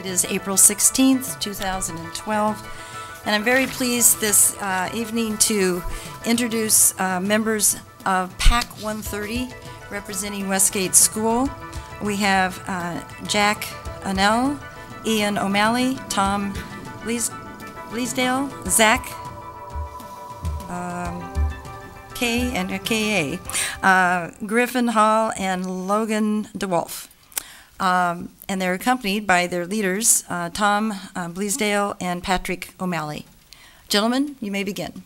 is April 16th, 2012. And I'm very pleased this evening to introduce members of PAC 130 representing Westgate School. We have Jack Annell, Ian O'Malley, Tom Bleasdale, Zach K and K.A., Griffin Hall, and Logan DeWolf. And they're accompanied by their leaders, Tom Bleasdale and Patrick O'Malley. Gentlemen, you may begin.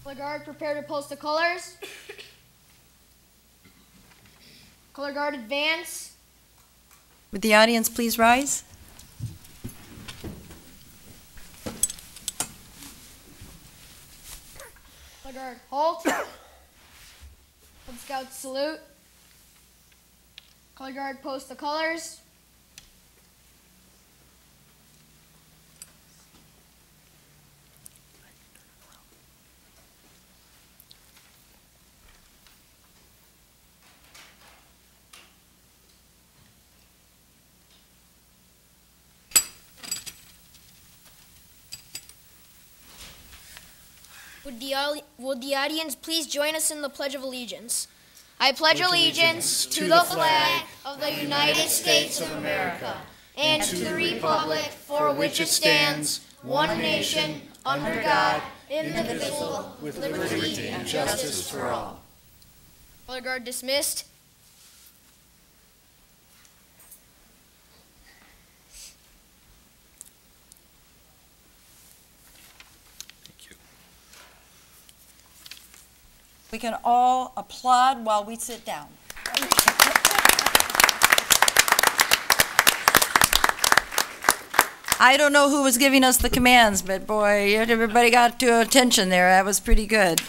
Color guard, prepare to post the colors. Color guard, advance. Would the audience please rise? Color guard, halt. Cub Scouts, salute. Color guard, post the colors. Would the audience please join us in the Pledge of Allegiance? I pledge allegiance to the flag of the United States of America and to the republic for which it stands, one nation, under God, indivisible, with liberty and justice for all. Color guard dismissed. We can all applaud while we sit down. I don't know who was giving us the commands, but boy, everybody got to attention there. That was pretty good.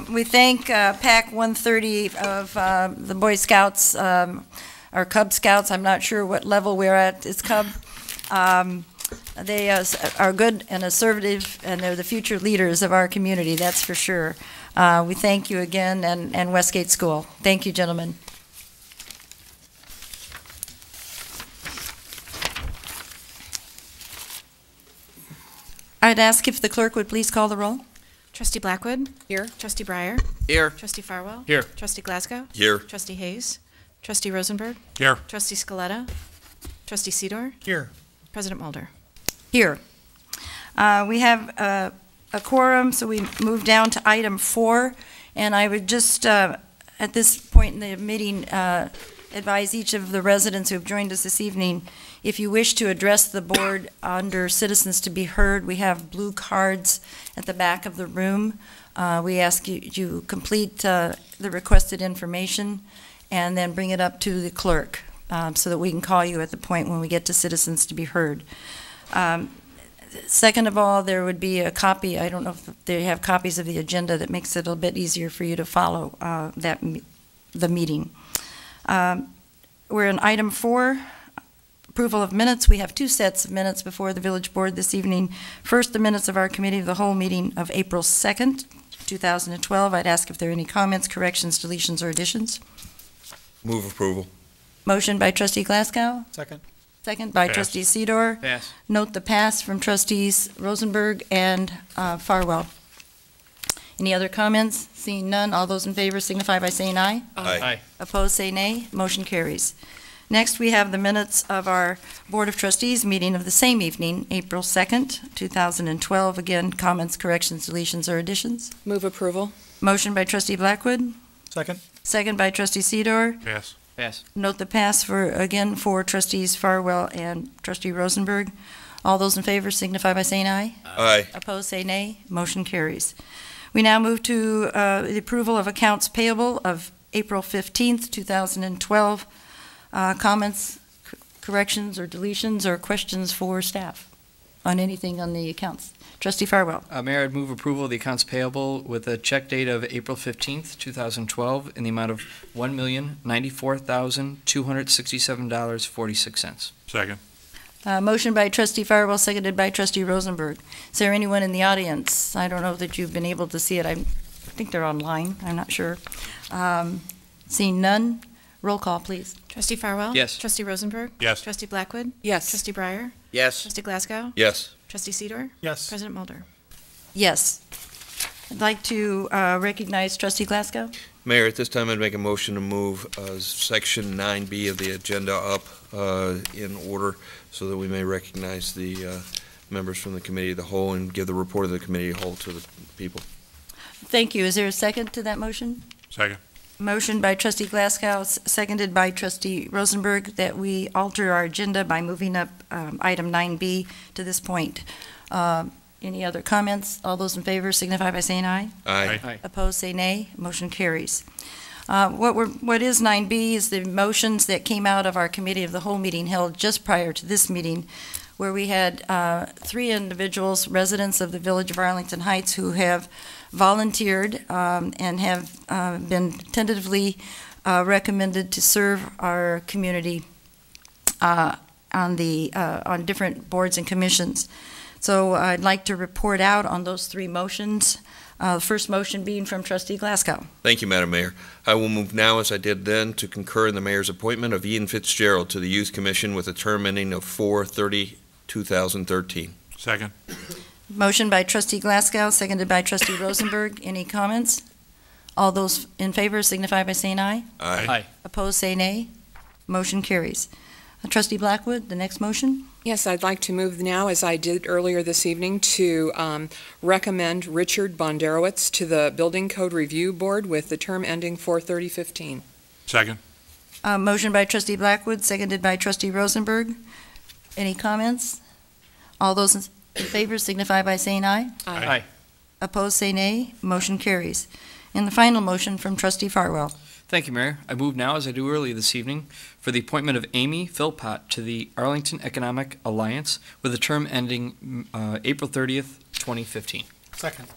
We thank PAC 130 of the Boy Scouts, or Cub Scouts. I'm not sure what level we're at. It's Cub. They are good and assertive, and they're the future leaders of our community, that's for sure. We thank you again, and Westgate School. Thank you, gentlemen. I'd ask if the clerk would please call the roll. Trustee Blackwood? Here. Trustee Breyer? Here. Trustee Farwell? Here. Trustee Glasgow? Here. Trustee Hayes? Trustee Rosenberg? Here. Trustee Scaletta? Trustee Sidor? Here. President Mulder? Here. We have a quorum, so we move down to item 4, and I would just, at this point in the meeting, advise each of the residents who have joined us this evening, if you wish to address the board under citizens to be heard, we have blue cards at the back of the room. We ask you to complete the requested information and then bring it up to the clerk so that we can call you at the point when we get to citizens to be heard. Second of all, there would be a copy. I don't know if they have copies of the agenda that makes it a bit easier for you to follow the meeting. We're in item 4, approval of minutes. We have 2 sets of minutes before the village board this evening. First, the minutes of our committee of the whole meeting of April 2nd, 2012. I'd ask if there are any comments, corrections, deletions, or additions. Move approval. Motion by Trustee Glasgow. Second. Second by Pass. Trustee Sidor. Pass. Note the pass from Trustees Rosenberg and Farwell. Any other comments? Seeing none, all those in favor signify by saying aye. Aye. Opposed, say nay. Motion carries. Next, we have the minutes of our Board of Trustees meeting of the same evening, April 2nd, 2012. Again, comments, corrections, deletions, or additions. Move approval. Motion by Trustee Blackwood. Second. Second by Trustee Sidor. Pass. Pass. Note the pass for Trustees Farwell and Trustee Rosenberg. All those in favor signify by saying aye. Aye. Opposed, say nay. Motion carries. We now move to the approval of accounts payable of April 15th, 2012. Comments, corrections, or deletions, or questions for staff on anything on the accounts? Trustee Farwell. Mayor, I'd move approval of the accounts payable with a check date of April 15th, 2012 in the amount of $1,094,267.46. Second. Motion by Trustee Farwell, seconded by Trustee Rosenberg. Is there anyone in the audience? I don't know that you've been able to see it. I think they're online. I'm not sure. Seeing none, Roll call, please. Trustee Farwell? Yes. Trustee Rosenberg? Yes. Trustee Blackwood? Yes. Trustee Breyer? Yes. Trustee Glasgow? Yes. Trustee Sidor? Yes. President Mulder? Yes. I'd like to recognize Trustee Glasgow. Mayor, at this time, I'd make a motion to move Section 9B of the agenda up in order so that we may recognize the members from the Committee of the Whole and give the report of the Committee of the Whole to the people. Thank you. Is there a second to that motion? Second. Motion by Trustee Glasgow, seconded by Trustee Rosenberg, that we alter our agenda by moving up item 9B to this point. Any other comments? All those in favor signify by saying aye. Aye. Opposed, say nay. Motion carries. What is 9B is the motions that came out of our Committee of the Whole meeting held just prior to this meeting, where we had 3 individuals, residents of the Village of Arlington Heights, who have volunteered and have been tentatively recommended to serve our community on different boards and commissions. So I'd like to report out on those 3 motions. First motion being from Trustee Glasgow. Thank you, Madam Mayor. I will move now, as I did then, to concur in the Mayor's appointment of Ian Fitzgerald to the Youth Commission with a term ending of 4/30/2013. Second. Motion by Trustee Glasgow, seconded by Trustee Rosenberg. Any comments? All those in favor signify by saying aye. Aye. Opposed, say nay. Motion carries. Trustee Blackwood, the next motion. Yes, I'd like to move now, as I did earlier this evening, to recommend Richard Bondarowitz to the Building Code Review Board with the term ending 4/30/15. Second. Motion by Trustee Blackwood, seconded by Trustee Rosenberg. Any comments? All those in favor signify by saying aye. Aye. Opposed, say nay. Motion carries. And the final motion from Trustee Farwell. Thank you, Mayor. I move now, as I do earlier this evening, for the appointment of Amy Philpott to the Arlington Economic Alliance with a term ending April 30th, 2015. Second.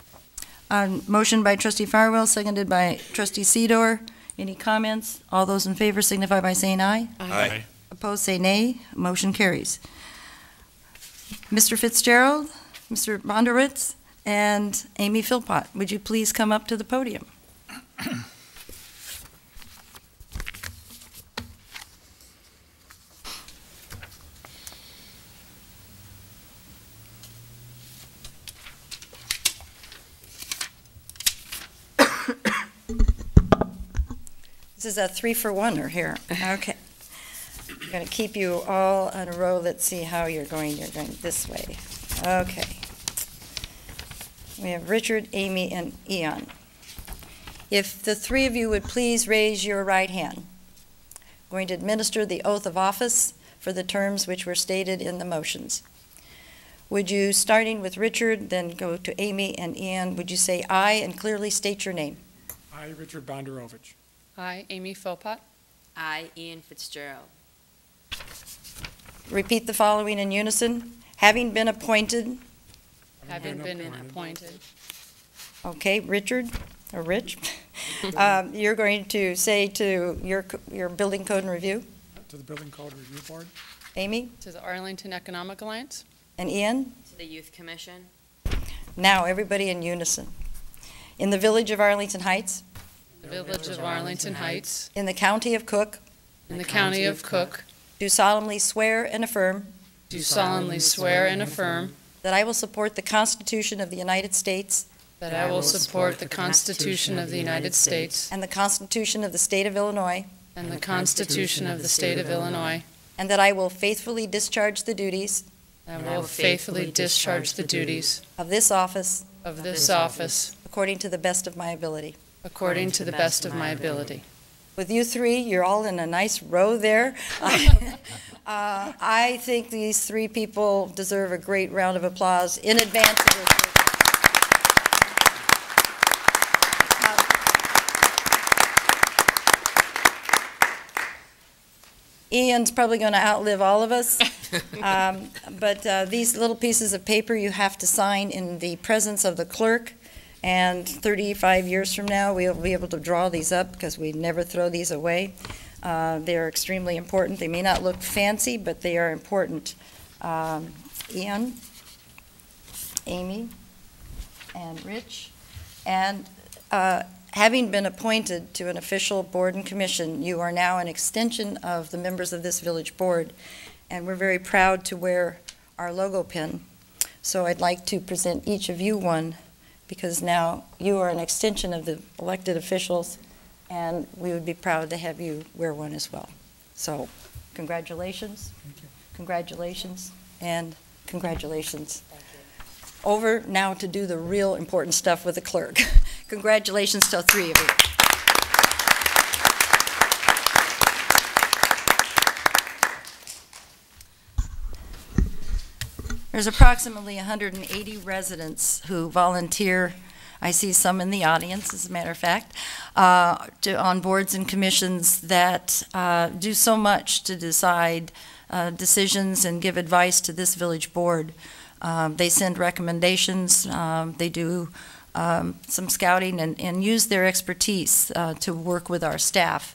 Motion by Trustee Farwell, seconded by Trustee Sidor. Any comments? All those in favor signify by saying aye. Aye. Opposed, say nay. Motion carries. Mr. Fitzgerald, Mr. Bondarowitz, and Amy Philpott, would you please come up to the podium? This is a 3-for-1 here. Okay. I'm going to keep you all in a row. Let's see how you're going. You're going this way. Okay. We have Richard, Amy, and Ian. If the 3 of you would please raise your right hand. I'm going to administer the oath of office for the terms which were stated in the motions. Would you, starting with Richard, then go to Amy and Ian, would you say aye and clearly state your name? I, Richard Bondarovich. I, Amy Philpott. I, Ian Fitzgerald. Repeat the following in unison. Having been appointed, Having been appointed. okay, Richard, or Rich, you're going to say to your Building Code and Review. To the Building Code Review Board. Amy To the Arlington Economic Alliance. and Ian. To the Youth Commission. Now, everybody in unison. In the Village of Arlington Heights, The Village of Arlington Heights. in the County of Cook, In the County of Cook. do solemnly swear and affirm Do solemnly swear and affirm that I will support the Constitution of the United States that I will support the Constitution of the United States and the Constitution of the State of Illinois, and the Constitution of the State of Illinois. and that I will faithfully discharge the duties And will faithfully discharge the duties of this office of this office according to the best of my ability. according to the best of my ability. With you 3, you're all in a nice row there. I think these 3 people deserve a great round of applause in advance of this. Ian's probably going to outlive all of us, but these little pieces of paper you have to sign in the presence of the clerk, and 35 years from now we'll be able to draw these up because we never throw these away. They're extremely important. They may not look fancy, but they are important. Ian, Amy, and Rich, and Having been appointed to an official board and commission, you are now an extension of the members of this village board, and we're very proud to wear our logo pin. So I'd like to present each of you one, because now you are an extension of the elected officials, and we would be proud to have you wear one as well. So congratulations, congratulations, and congratulations. Over now to do the real important stuff with the clerk. Congratulations to all three of you. There's approximately 180 residents who volunteer. I see some in the audience, as a matter of fact, on boards and commissions that do so much to decide decisions and give advice to this village board. They send recommendations, they do some scouting and use their expertise to work with our staff,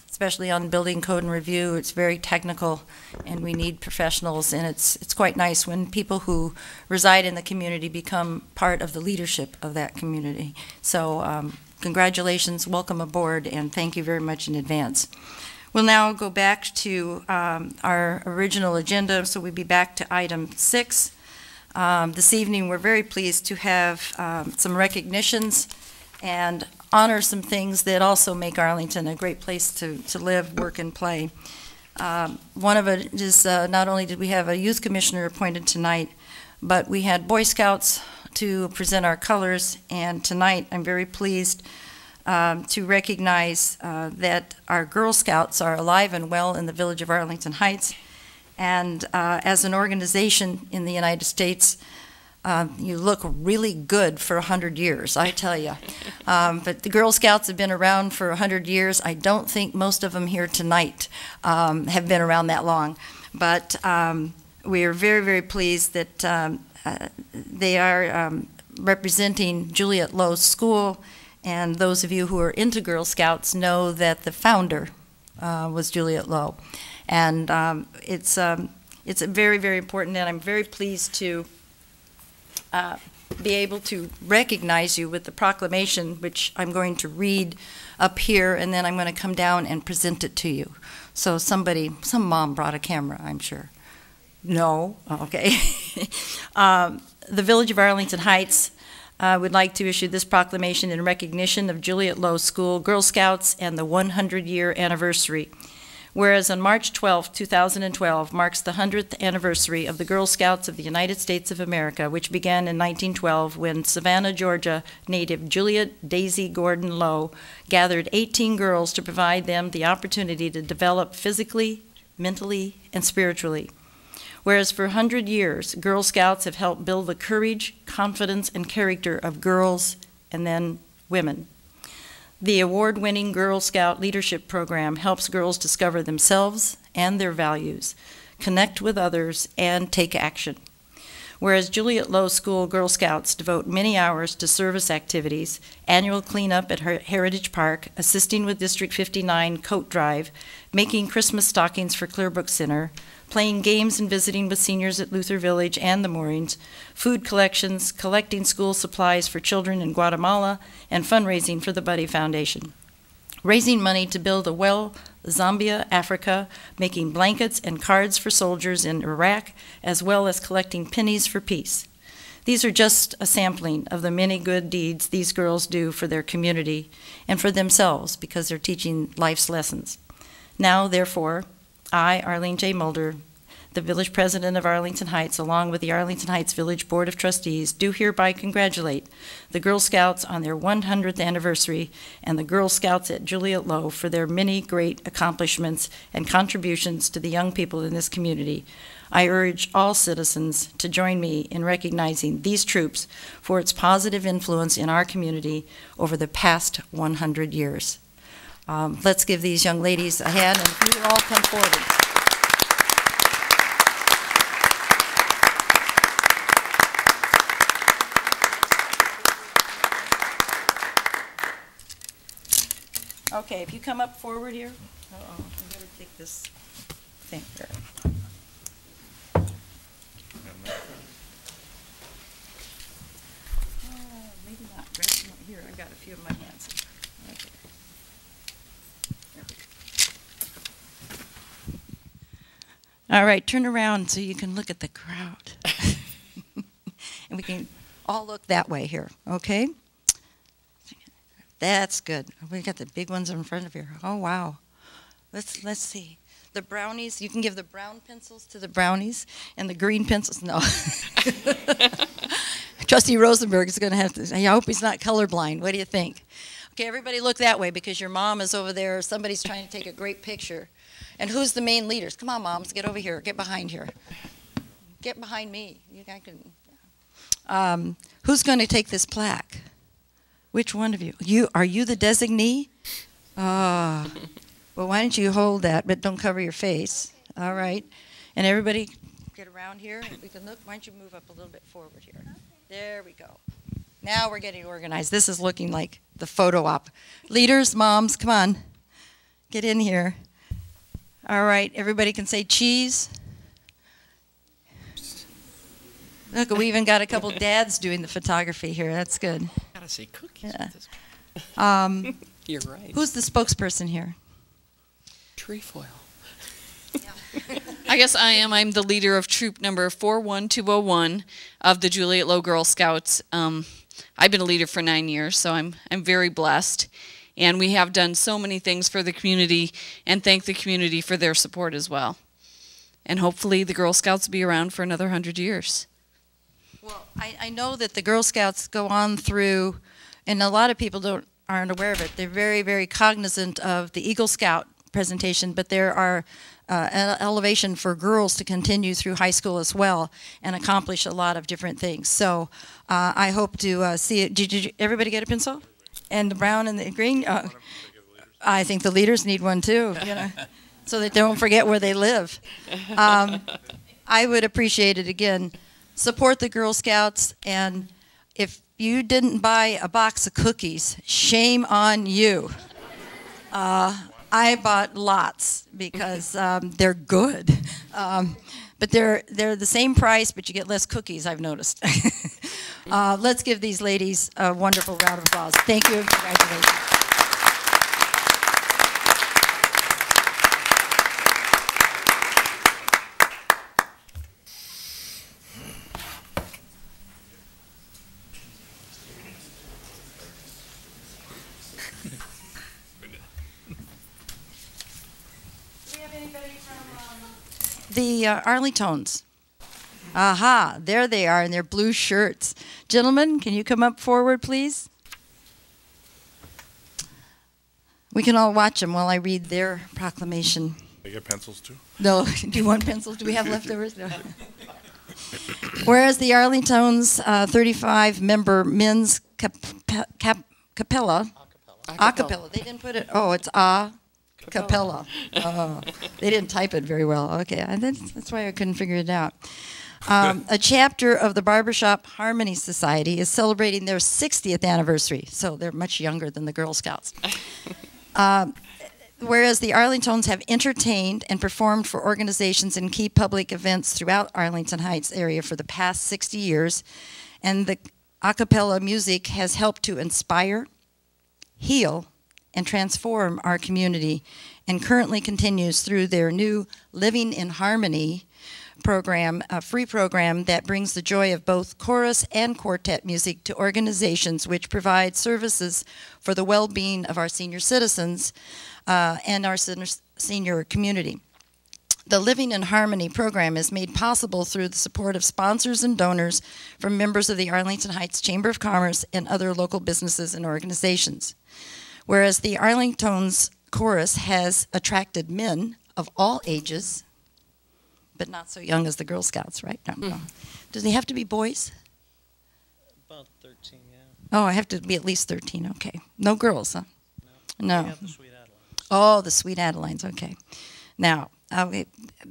especially on building code and review. It's very technical, and we need professionals, and it's quite nice when people who reside in the community become part of the leadership of that community. So congratulations, welcome aboard, and thank you very much in advance. We'll now go back to our original agenda, so we'll be back to item 6. This evening, we're very pleased to have some recognitions and honor some things that also make Arlington a great place to live, work, and play. One of it is not only did we have a youth commissioner appointed tonight, but we had Boy Scouts to present our colors, and tonight I'm very pleased to recognize that our Girl Scouts are alive and well in the village of Arlington Heights. And as an organization in the United States, you look really good for 100 years, I tell you. But the Girl Scouts have been around for 100 years. I don't think most of them here tonight have been around that long. But we are very, very pleased that they are representing Juliet Lowe School. And those of you who are into Girl Scouts know that the founder was Juliet Lowe. And it's very, very important, and I'm very pleased to be able to recognize you with the proclamation, which I'm going to read up here, and then I'm going to come down and present it to you. So some mom brought a camera, I'm sure. No? Okay. The Village of Arlington Heights would like to issue this proclamation in recognition of Juliet Lowe School Girl Scouts and the 100-year anniversary. Whereas on March 12, 2012 marks the 100th anniversary of the Girl Scouts of the United States of America, which began in 1912 when Savannah, Georgia native Juliet Daisy Gordon Lowe gathered 18 girls to provide them the opportunity to develop physically, mentally, and spiritually. Whereas for 100 years, Girl Scouts have helped build the courage, confidence, and character of girls and then women. The award-winning Girl Scout Leadership Program helps girls discover themselves and their values, connect with others, and take action. Whereas Juliet Lowe School Girl Scouts devote many hours to service activities, annual cleanup at Heritage Park, assisting with District 59 coat drive, making Christmas stockings for Clearbrook Center, playing games and visiting with seniors at Luther Village and the Moorings, food collections, collecting school supplies for children in Guatemala, and fundraising for the Buddy Foundation. Raising money to build a well, Zambia, Africa, making blankets and cards for soldiers in Iraq, as well as collecting pennies for peace. These are just a sampling of the many good deeds these girls do for their community and for themselves because they're teaching life's lessons. Now, therefore, I, Arlene J. Mulder, the village president of Arlington Heights, along with the Arlington Heights Village Board of Trustees, do hereby congratulate the Girl Scouts on their 100th anniversary and the Girl Scouts at Juliet Lowe for their many great accomplishments and contributions to the young people in this community. I urge all citizens to join me in recognizing these troops for its positive influence in our community over the past 100 years. Let's give these young ladies a hand, and if you would all come forward. Okay, if you come up forward here. Uh-oh, I better take this thing here. Maybe not. Here, I got a few of my All right, turn around so you can look at the crowd. And we can all look that way here, okay? That's good. We got the big ones in front of here. Oh, wow. Let's see. The brownies, you can give the brown pencils to the brownies and the green pencils. No. Trustee Rosenberg is going to have to, I hope he's not colorblind. What do you think? Okay, everybody look that way because your mom is over there. Somebody's trying to take a great picture. And who's the main leaders? Come on, moms, get over here. Get behind here. Get behind me. You guys can. Who's going to take this plaque? Which one of you? Are you the designee? Well, why don't you hold that, but don't cover your face. All right. And everybody get around here. We can look. Why don't you move up a little bit forward here? There we go. Now we're getting organized. This is looking like the photo op. Leaders, moms, come on. Get in here. All right. Everybody can say cheese. Look, we even got a couple dads doing the photography here. That's good. Gotta say cookies. Yeah. You're right. Who's the spokesperson here? Trefoil. I guess I am. I'm the leader of troop number 41201 of the Juliet Low Girl Scouts. I've been a leader for 9 years, so I'm very blessed. And we have done so many things for the community and thank the community for their support as well. And hopefully the Girl Scouts will be around for another 100 years. Well, I know that the Girl Scouts go on through, and a lot of people aren't aware of it. They're very, very cognizant of the Eagle Scout presentation, but there are an elevation for girls to continue through high school as well and accomplish a lot of different things. So I hope to see it. Did everybody get a pencil? And the brown and the green? I think the leaders need one too, you know, so they don't forget where they live. I would appreciate it again. Support the Girl Scouts, and if you didn't buy a box of cookies, shame on you. I bought lots because they're good, but they're the same price, but you get less cookies, I've noticed. Let's give these ladies a wonderful round of applause. Thank you and congratulations. The Arlingtons. Aha, there they are in their blue shirts. Gentlemen, can you come up forward, please? We can all watch them while I read their proclamation. They get pencils too? No, do you want pencils? Do we have leftovers? No. Whereas the Arlington's 35-member men's capella, acapella, they didn't put it, oh, it's Capella. Oh, they didn't type it very well. Okay, that's why I couldn't figure it out. A chapter of the Barbershop Harmony Society is celebrating their 60th anniversary, so they're much younger than the Girl Scouts. Whereas the Arlingtons have entertained and performed for organizations and key public events throughout Arlington Heights area for the past 60 years, and the a cappella music has helped to inspire, heal, and transform our community, and currently continues through their new Living in Harmony program, a free program that brings the joy of both chorus and quartet music to organizations which provide services for the well-being of our senior citizens and our senior community. The Living in Harmony program is made possible through the support of sponsors and donors from members of the Arlington Heights Chamber of Commerce and other local businesses and organizations. Whereas the Arlington's chorus has attracted men of all ages, but not so young as the Girl Scouts, right? No. Do they have to be boys? About 13, yeah. Oh, I have to be at least 13, okay. No girls, huh? No. We have the Sweet Adelines. Oh, the Sweet Adelines, okay. Now,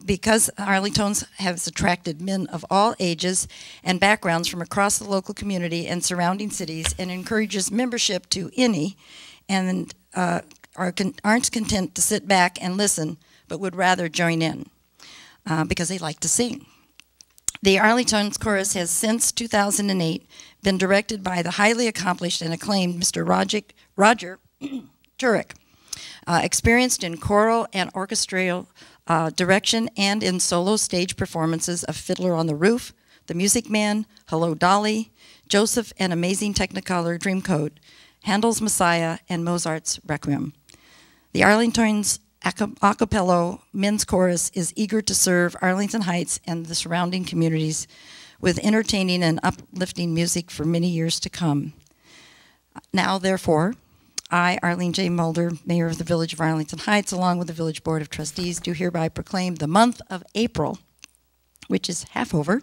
because Arlington's has attracted men of all ages and backgrounds from across the local community and surrounding cities and encourages membership to any and aren't content to sit back and listen, but would rather join in because they like to sing. The Arlington's Chorus has since 2008 been directed by the highly accomplished and acclaimed Mr. Roger Turek, experienced in choral and orchestral direction and in solo stage performances of Fiddler on the Roof, The Music Man, Hello Dolly, Joseph and Amazing Technicolor Dreamcoat, Handel's Messiah, and Mozart's Requiem. The Arlington's a cappella men's chorus is eager to serve Arlington Heights and the surrounding communities with entertaining and uplifting music for many years to come. Now, therefore, I, Arlene J. Mulder, Mayor of the Village of Arlington Heights, along with the Village Board of Trustees, do hereby proclaim the month of April, which is half over,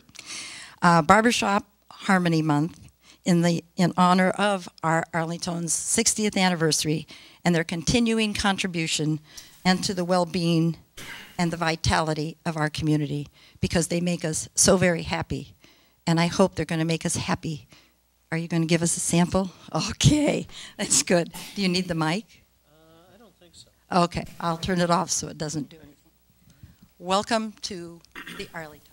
Barbershop Harmony Month in honor of our Arlington's 60th anniversary and their continuing contribution and to the well-being and the vitality of our community, because they make us so very happy. And I hope they're going to make us happy. Are you going to give us a sample? Okay, that's good. Do you need the mic? I don't think so. Okay, I'll turn it off so it doesn't do anything. Welcome to the Arlington.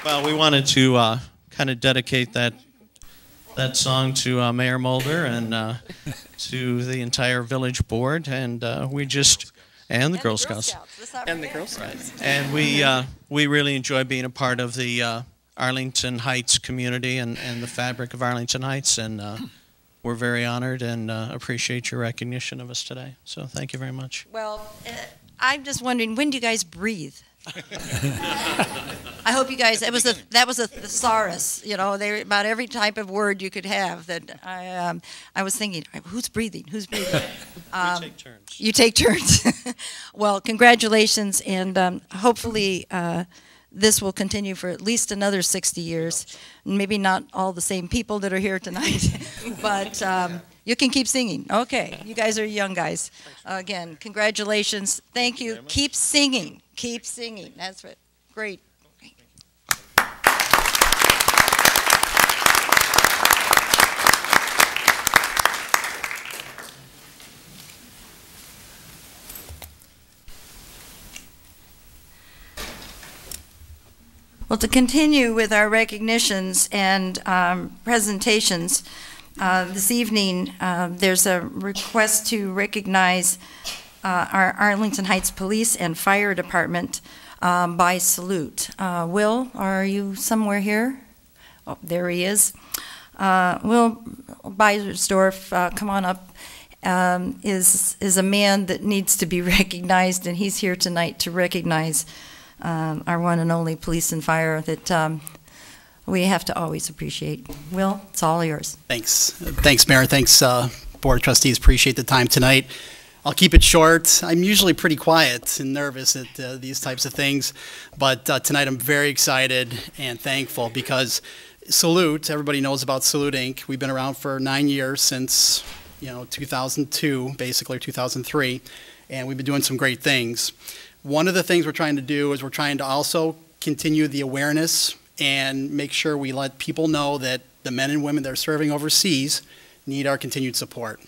Well, we wanted to kind of dedicate that song to Mayor Mulder and to the entire village board, and and the Girl Scouts. And the Girl Scouts. And we really enjoy being a part of the Arlington Heights community and the fabric of Arlington Heights, and we're very honored and appreciate your recognition of us today. So thank you very much. Well, I'm just wondering, when do you guys breathe? I hope you guys. That was a thesaurus. You know, about every type of word you could have. That I was thinking, who's breathing? Who's breathing? We take turns. You take turns. Well, congratulations, and hopefully this will continue for at least another 60 years. Maybe not all the same people that are here tonight, but you can keep singing. Okay, you guys are young guys. Again, congratulations. Thank you. Keep singing. Keep singing. That's right. Great. Well, to continue with our recognitions and presentations, this evening there's a request to recognize our Arlington Heights Police and Fire Department by salute. Will, are you somewhere here? Oh, there he is. Will Beisersdorf, come on up, is a man that needs to be recognized, and he's here tonight to recognize our one and only police and fire that we have to always appreciate. Will, it's all yours. Thanks. Thanks, Mayor. Thanks, Board of Trustees. Appreciate the time tonight. I'll keep it short. I'm usually pretty quiet and nervous at these types of things, but tonight I'm very excited and thankful because Salute, everybody knows about Salute Inc. We've been around for 9 years, since 2002, basically, or 2003, and we've been doing some great things. One of the things we're trying to do is we're trying to also continue the awareness and make sure we let people know that the men and women that are serving overseas need our continued support.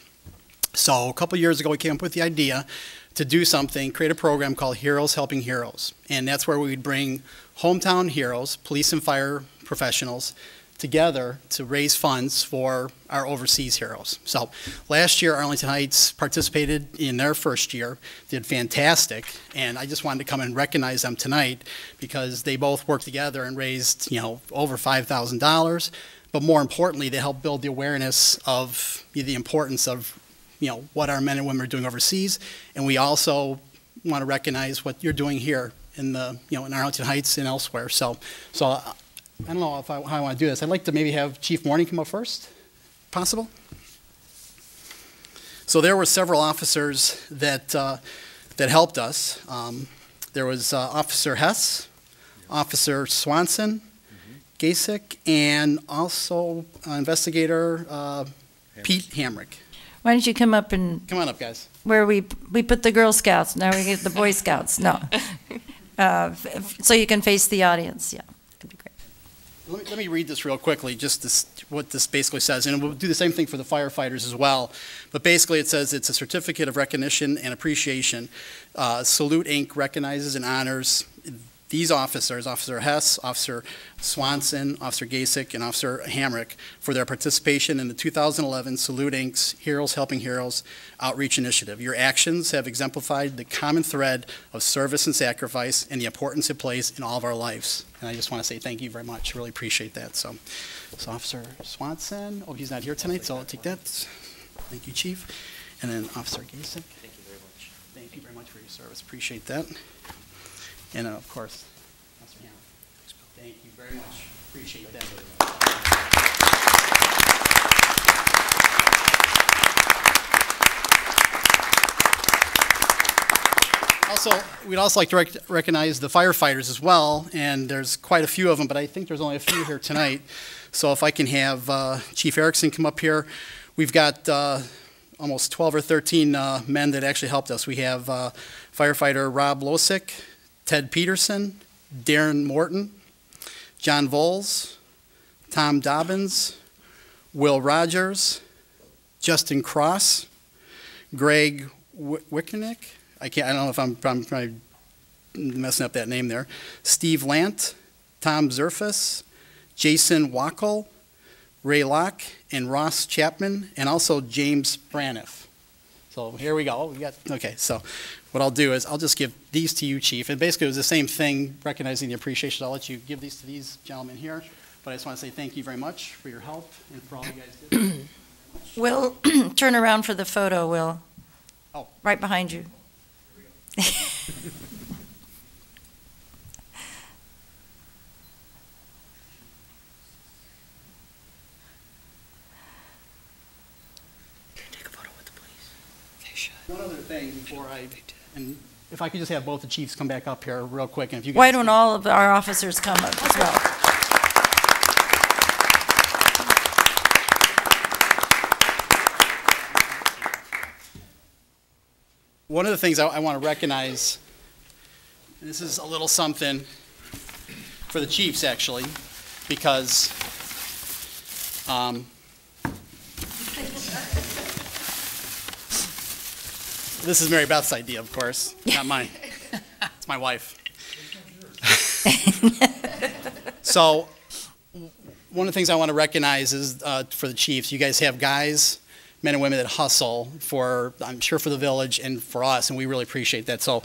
So a couple years ago, we came up with the idea to do something, create a program called Heroes Helping Heroes. And that's where we would bring hometown heroes, police and fire professionals, together to raise funds for our overseas heroes. So last year, Arlington Heights participated in their first year, did fantastic, and I just wanted to come and recognize them tonight because they both worked together and raised, over $5,000. But more importantly, they helped build the awareness of the importance of what our men and women are doing overseas, and we also want to recognize what you're doing here in in Arlington Heights and elsewhere. So I don't know how I want to do this. I'd like to maybe have Chief Morning come up first, possible. So there were several officers that helped us. There was Officer Hess, Officer Swanson, Gasek, and also Investigator Pete Hamrick. Why don't you come up and... Come on up, guys. Where we put the Girl Scouts, now we get the Boy Scouts. No. So you can face the audience, yeah. That'd be great. Let me read this real quickly, what this basically says. And we'll do the same thing for the firefighters as well. But basically it says it's a certificate of recognition and appreciation. Salute Inc. recognizes and honors these officers, Officer Hess, Officer Swanson, Officer Gasek, and Officer Hamrick, for their participation in the 2011 Salute Inc.'s Heroes Helping Heroes Outreach Initiative. Your actions have exemplified the common thread of service and sacrifice and the importance it plays in all of our lives. And I just want to say thank you very much. Really appreciate that. So Officer Swanson, he's not here tonight, so I'll take that. Thank you, Chief. And then Officer Gasek. Thank you very much. Thank you very much for your service. Appreciate that. And of course, thank you very much. Appreciate that. We'd also like to recognize the firefighters as well, and there's quite a few of them, but I think there's only a few here tonight. So if I can have Chief Erickson come up here. We've got almost 12 or 13 men that actually helped us. We have firefighter Rob Losick, Ted Peterson, Darren Morton, John Voles, Tom Dobbins, Will Rogers, Justin Cross, Greg Wickenick. I don't know if I'm probably messing up that name there. Steve Lant, Tom Zerfus, Jason Wackel, Ray Locke, and Ross Chapman, and also James Braniff. So here we go. Okay, so what I'll do is I'll just give these to you, Chief. And basically it was the same thing, recognizing the appreciation. I'll let you give these to these gentlemen here. But I just want to say thank you very much for your help and for all you guys did. Will, turn around for the photo, Will. Oh. Right behind you. One other thing before and if I could just have both the chiefs come back up here real quick. And if you guys Why don't all of our officers come up as well? One of the things I want to recognize, and this is a little something for the chiefs actually, because this is Mary Beth's idea, of course, not mine. It's my wife. So one of the things I want to recognize is for the chiefs, you guys have guys, men and women that hustle for, I'm sure, for the village and for us, and we really appreciate that. So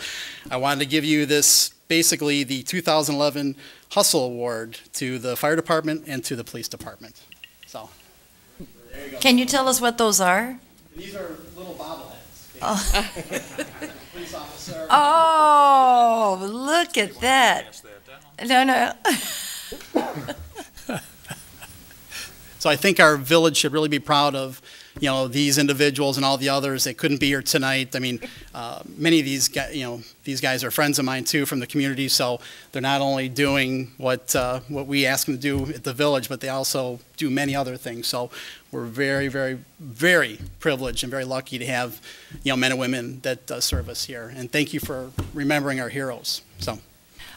I wanted to give you this, basically the 2011 Hustle Award to the fire department and to the police department. So there you go. Can you tell us what those are? These are little bobbleheads. Oh. Police officer. Oh, look at that. No. So I think our village should really be proud of, these individuals and all the others that couldn't be here tonight. I mean, many of these guys are friends of mine too from the community. So they're not only doing what we ask them to do at the village, but they also do many other things. So we're very, very, very privileged and very lucky to have, men and women that serve us here. And thank you for remembering our heroes. So.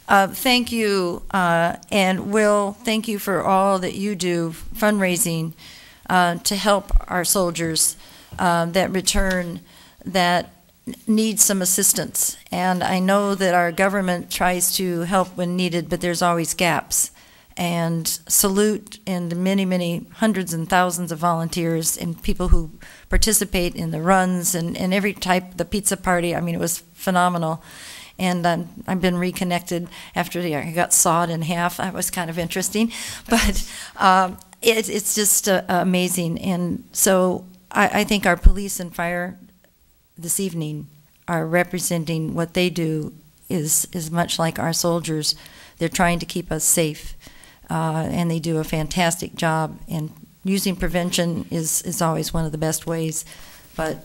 Thank you, and Will, thank you for all that you do, fundraising, to help our soldiers that return that need some assistance. And I know that our government tries to help when needed, but there's always gaps. And salute and many, many hundreds and thousands of volunteers and people who participate in the runs and every type, the pizza party. I mean, it was phenomenal. And I've been reconnected after I got sawed in half. That was kind of interesting. But it's just amazing. And so I think our police and fire this evening are representing what they do is much like our soldiers. They're trying to keep us safe. And they do a fantastic job. And using prevention is always one of the best ways. But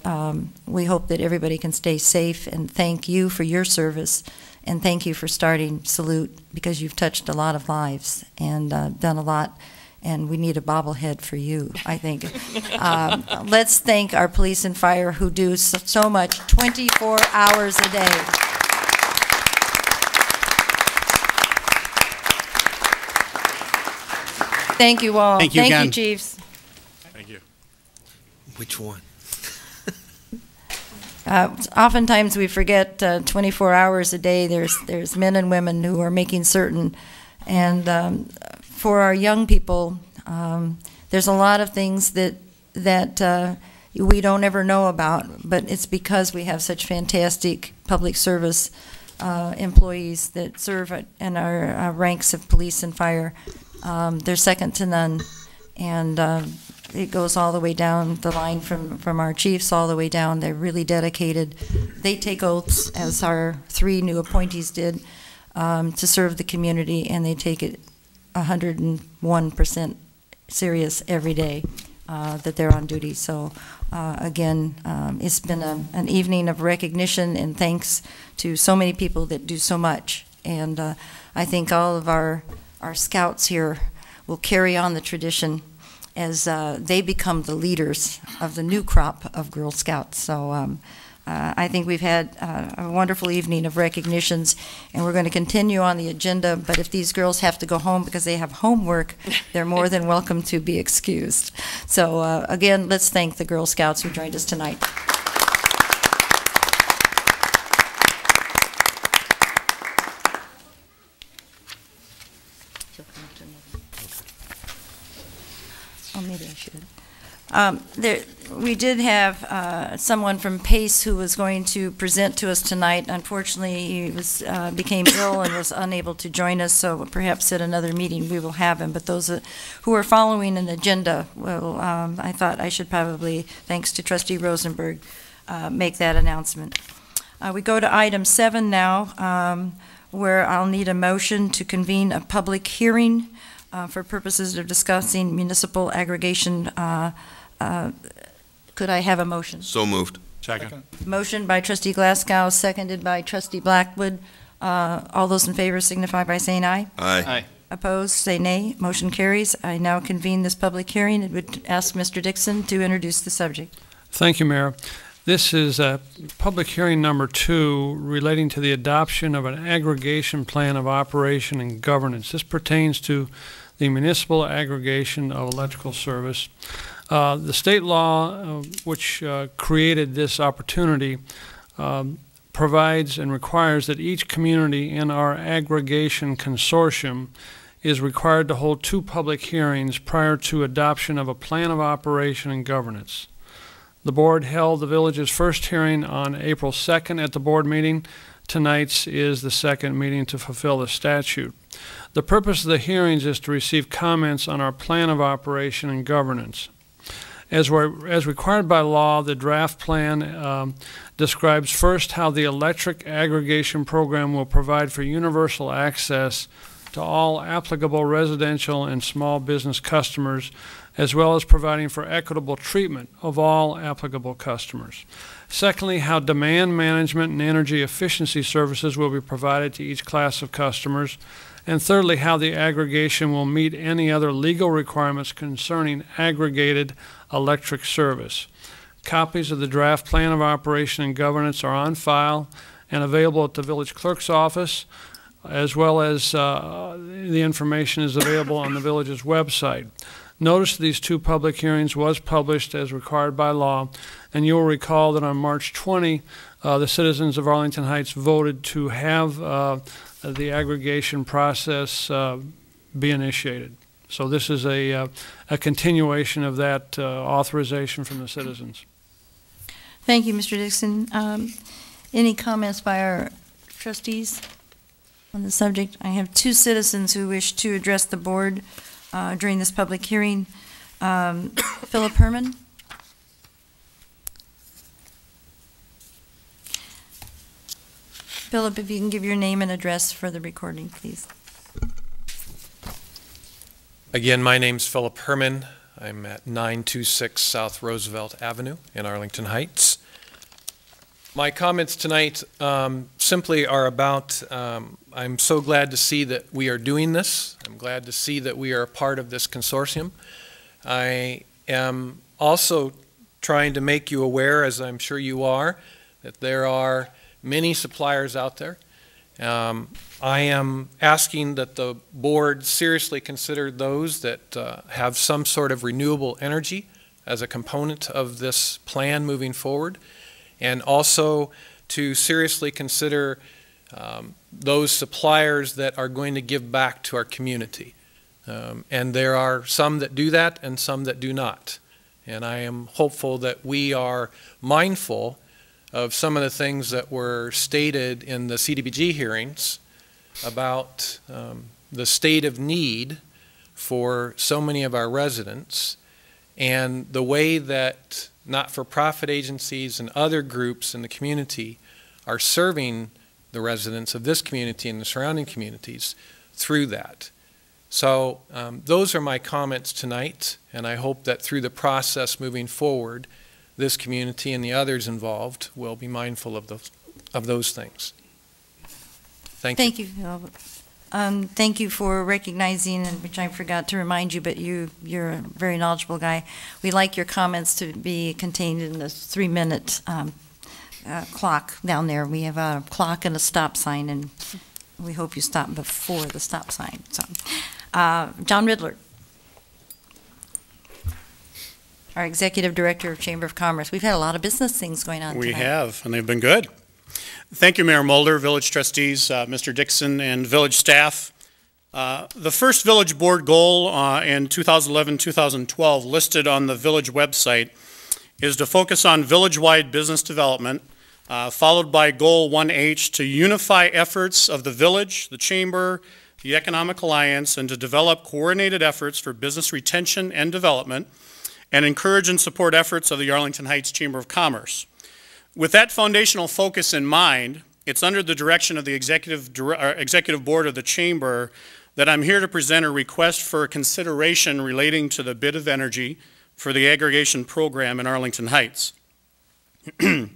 we hope that everybody can stay safe, and thank you for your service, and thank you for starting Salute, because you've touched a lot of lives and done a lot, and we need a bobblehead for you, I think. Let's thank our police and fire who do so much 24 hours a day. Thank you all. Thank you again. Thank you, Chiefs. Thank you. Which one? Oftentimes we forget 24 hours a day. There's men and women who are making certain. And for our young people, there's a lot of things that we don't ever know about, but it's because we have such fantastic public service employees that serve in our ranks of police and fire. They're second to none. And it goes all the way down the line from our chiefs all the way down. They're really dedicated. They take oaths, as our 3 new appointees did, to serve the community, and they take it 101% serious every day that they're on duty. So again, it's been an evening of recognition and thanks to so many people that do so much. And I think all of our scouts here will carry on the tradition as they become the leaders of the new crop of Girl Scouts. So I think we've had a wonderful evening of recognitions, and we're going to continue on the agenda, but if these girls have to go home because they have homework, they're more than welcome to be excused. So again, let's thank the Girl Scouts who joined us tonight. Oh, maybe I should. We did have someone from PACE who was going to present to us tonight. Unfortunately, he became ill and was unable to join us, so perhaps at another meeting we will have him. But those who are following an agenda, well, I thought I should probably, thanks to Trustee Rosenberg, make that announcement. We go to item 7 now, where I'll need a motion to convene a public hearing for purposes of discussing municipal aggregation. Could I have a motion? So moved. Second. Motion by Trustee Glasgow, seconded by Trustee Blackwood. All those in favor signify by saying aye. Aye. Opposed, say nay. Motion carries. I now convene this public hearing and would ask Mr. Dixon to introduce the subject. Thank you, Mayor. This is public hearing number 2 relating to the adoption of an aggregation plan of operation and governance. This pertains to the municipal aggregation of electrical service. The state law which created this opportunity provides and requires that each community in our aggregation consortium is required to hold 2 public hearings prior to adoption of a plan of operation and governance. The board held the village's first hearing on April 2nd at the board meeting. Tonight's is the second meeting to fulfill the statute. The purpose of the hearings is to receive comments on our plan of operation and governance. As required by law, the draft plan describes first how the electric aggregation program will provide for universal access to all applicable residential and small business customers, as well as providing for equitable treatment of all applicable customers. Secondly, how demand management and energy efficiency services will be provided to each class of customers. And thirdly, how the aggregation will meet any other legal requirements concerning aggregated electric service. Copies of the draft plan of operation and governance are on file and available at the village clerk's office, as well as the information is available on the village's website. Notice of these 2 public hearings was published as required by law, and you'll recall that on March 20, the citizens of Arlington Heights voted to have the aggregation process be initiated. So this is a continuation of that authorization from the citizens. Thank you, Mr. Dixon. Any comments by our trustees on the subject? I have 2 citizens who wish to address the board during this public hearing. Philip Herman. Philip, if you can give your name and address for the recording, please. Again, my name's Philip Herman. I'm at 926 South Roosevelt Avenue in Arlington Heights. My comments tonight simply are about, I'm so glad to see that we are doing this. I'm glad to see that we are a part of this consortium. I am also trying to make you aware, as I'm sure you are, that there are many suppliers out there. I am asking that the board seriously consider those that have some sort of renewable energy as a component of this plan moving forward, and also to seriously consider those suppliers that are going to give back to our community. And there are some that do that and some that do not. And I am hopeful that we are mindful of some of the things that were stated in the CDBG hearings about the state of need for so many of our residents, and the way that not-for-profit agencies and other groups in the community are serving the residents of this community and the surrounding communities through that. So those are my comments tonight, and I hope that through the process moving forward, this community and the others involved will be mindful of those things. Thank you. Thank you. Thank you for recognizing, and which I forgot to remind you, but you're a very knowledgeable guy. We like your comments to be contained in this 3-minute clock down there. We have a clock and a stop sign, and we hope you stop before the stop sign. So, John Ridler, our Executive Director of Chamber of Commerce. We've had a lot of business things going on We tonight. have, and they've been good. Thank you, Mayor Mulder, village trustees, Mr. Dixon, and village staff. The first village board goal in 2011-2012 listed on the village website is to focus on village-wide business development, followed by goal 1H to unify efforts of the village, the chamber, the Economic Alliance, and to develop coordinated efforts for business retention and development, and encourage and support efforts of the Arlington Heights Chamber of Commerce. With that foundational focus in mind, it's under the direction of the executive board of the Chamber that I'm here to present a request for consideration relating to the bid of energy for the aggregation program in Arlington Heights. The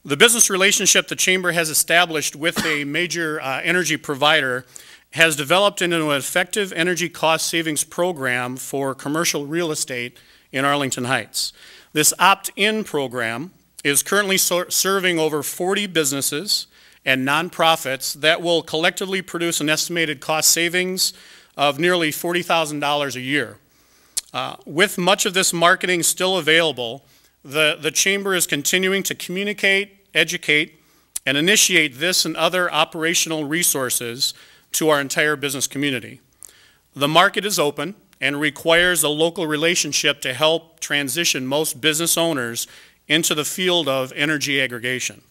business relationship the Chamber has established with a major energy provider has developed into an effective energy cost savings program for commercial real estate in Arlington Heights. This opt-in program is currently serving over 40 businesses and nonprofits that will collectively produce an estimated cost savings of nearly $40,000 a year. With much of this marketing still available, the Chamber is continuing to communicate, educate, and initiate this and other operational resources to our entire business community. The market is open and requires a local relationship to help transition most business owners into the field of energy aggregation.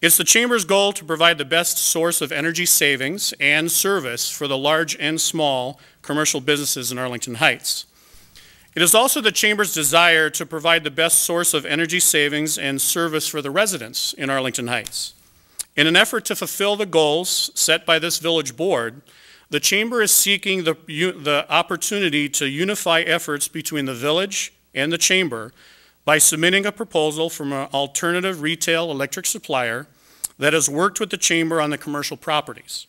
It's the Chamber's goal to provide the best source of energy savings and service for the large and small commercial businesses in Arlington Heights. It is also the Chamber's desire to provide the best source of energy savings and service for the residents in Arlington Heights. In an effort to fulfill the goals set by this village board, the Chamber is seeking the opportunity to unify efforts between the village and the Chamber by submitting a proposal from an alternative retail electric supplier that has worked with the Chamber on the commercial properties.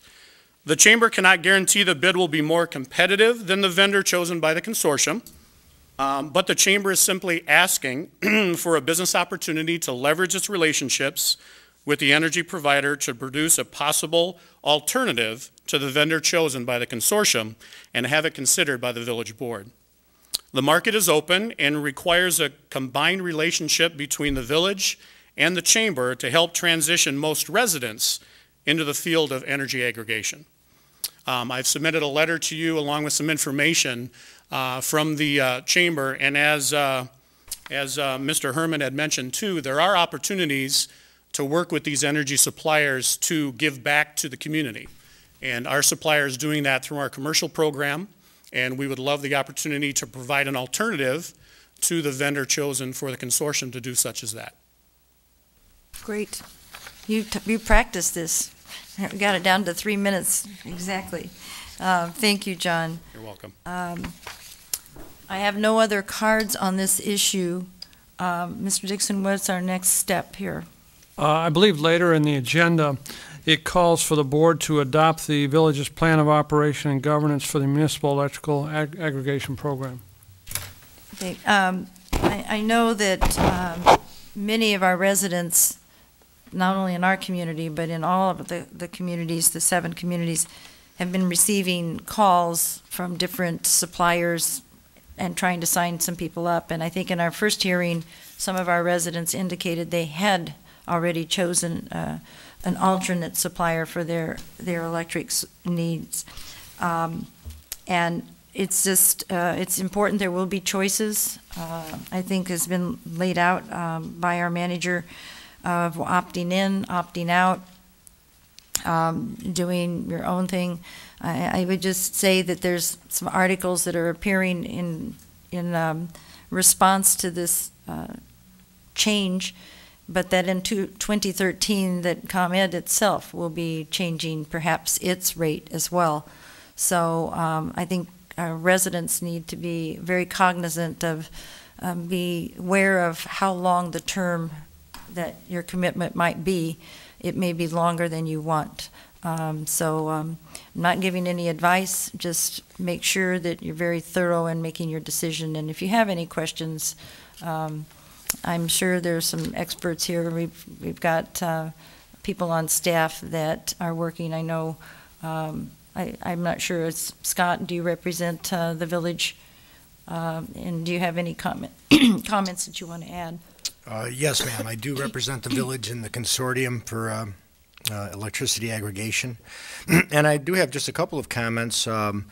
The Chamber cannot guarantee the bid will be more competitive than the vendor chosen by the consortium, but the Chamber is simply asking for a business opportunity to leverage its relationships with the energy provider to produce a possible alternative to the vendor chosen by the consortium and have it considered by the village board. The market is open and requires a combined relationship between the village and the Chamber to help transition most residents into the field of energy aggregation. I've submitted a letter to you along with some information from the Chamber, and as Mr. Herman had mentioned too, there are opportunities to work with these energy suppliers to give back to the community. And our supplier is doing that through our commercial program, and we would love the opportunity to provide an alternative to the vendor chosen for the consortium to do such as that. Great. You practiced this. We got it down to 3 minutes exactly. Thank you, John. You're welcome. I have no other cards on this issue. Mr. Dixon, what's our next step here? I believe later in the agenda, it calls for the board to adopt the village's plan of operation and governance for the municipal electrical aggregation program. Okay. I know that many of our residents, not only in our community, but in all of the communities, the 7 communities, have been receiving calls from different suppliers and trying to sign some people up. And I think in our first hearing, some of our residents indicated they had already chosen an alternate supplier for their electric needs. And it's just, it's important there will be choices, I think has been laid out by our manager of opting in, opting out, doing your own thing. I would just say that there's some articles that are appearing in response to this change, but that in 2013 that ComEd itself will be changing perhaps its rate as well. So I think our residents need to be very cognizant of, be aware of how long the term that your commitment might be. It may be longer than you want. I'm not giving any advice, just make sure that you're very thorough in making your decision. And if you have any questions, I'm sure there's some experts here. We've got people on staff that are working. I know, I'm not sure, it's Scott, do you represent the village? And do you have any comments that you want to add? Yes, ma'am. I do represent the village in the consortium for electricity aggregation. And I do have just a couple of comments. I'm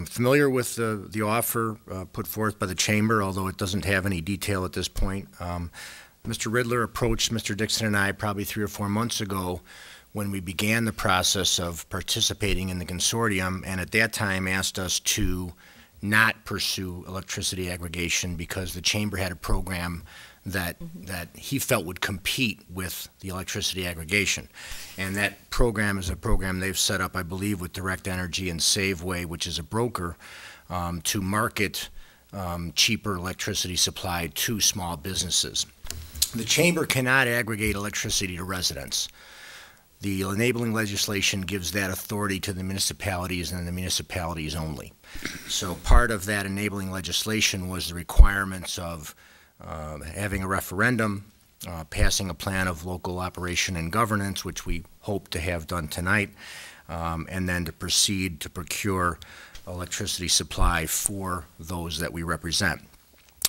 familiar with the offer put forth by the Chamber, although it doesn't have any detail at this point. Mr. Riddler approached Mr. Dixon and I probably 3 or 4 months ago when we began the process of participating in the consortium, and at that time asked us to not pursue electricity aggregation because the Chamber had a program that he felt would compete with the electricity aggregation. And that program is a program they've set up, I believe, with Direct Energy and Saveway, which is a broker, to market cheaper electricity supply to small businesses. The Chamber cannot aggregate electricity to residents. The enabling legislation gives that authority to the municipalities and the municipalities only. So part of that enabling legislation was the requirements of having a referendum, passing a plan of local operation and governance, which we hope to have done tonight, and then to proceed to procure electricity supply for those that we represent.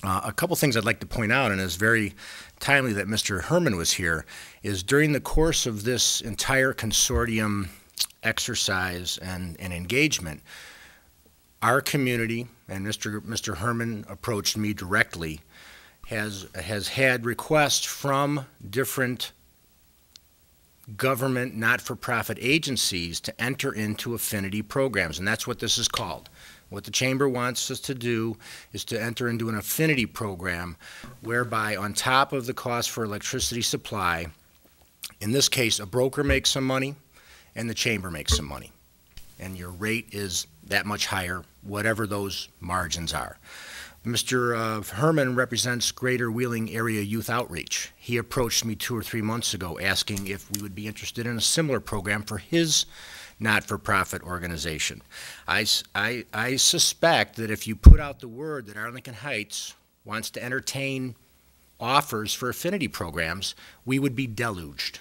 A couple things I'd like to point out, and it's very timely that Mr. Herman was here, is during the course of this entire consortium exercise and engagement. Our community, and Mr. Herman approached me directly, has had requests from different government not-for-profit agencies to enter into affinity programs, and that's what this is called. What the Chamber wants us to do is to enter into an affinity program whereby on top of the cost for electricity supply, in this case, a broker makes some money and the Chamber makes some money. And your rate is that much higher, whatever those margins are. Mr. Herman represents Greater Wheeling Area Youth Outreach. He approached me 2 or 3 months ago asking if we would be interested in a similar program for his not-for-profit organization. I suspect that if you put out the word that Arlington Heights wants to entertain offers for affinity programs, we would be deluged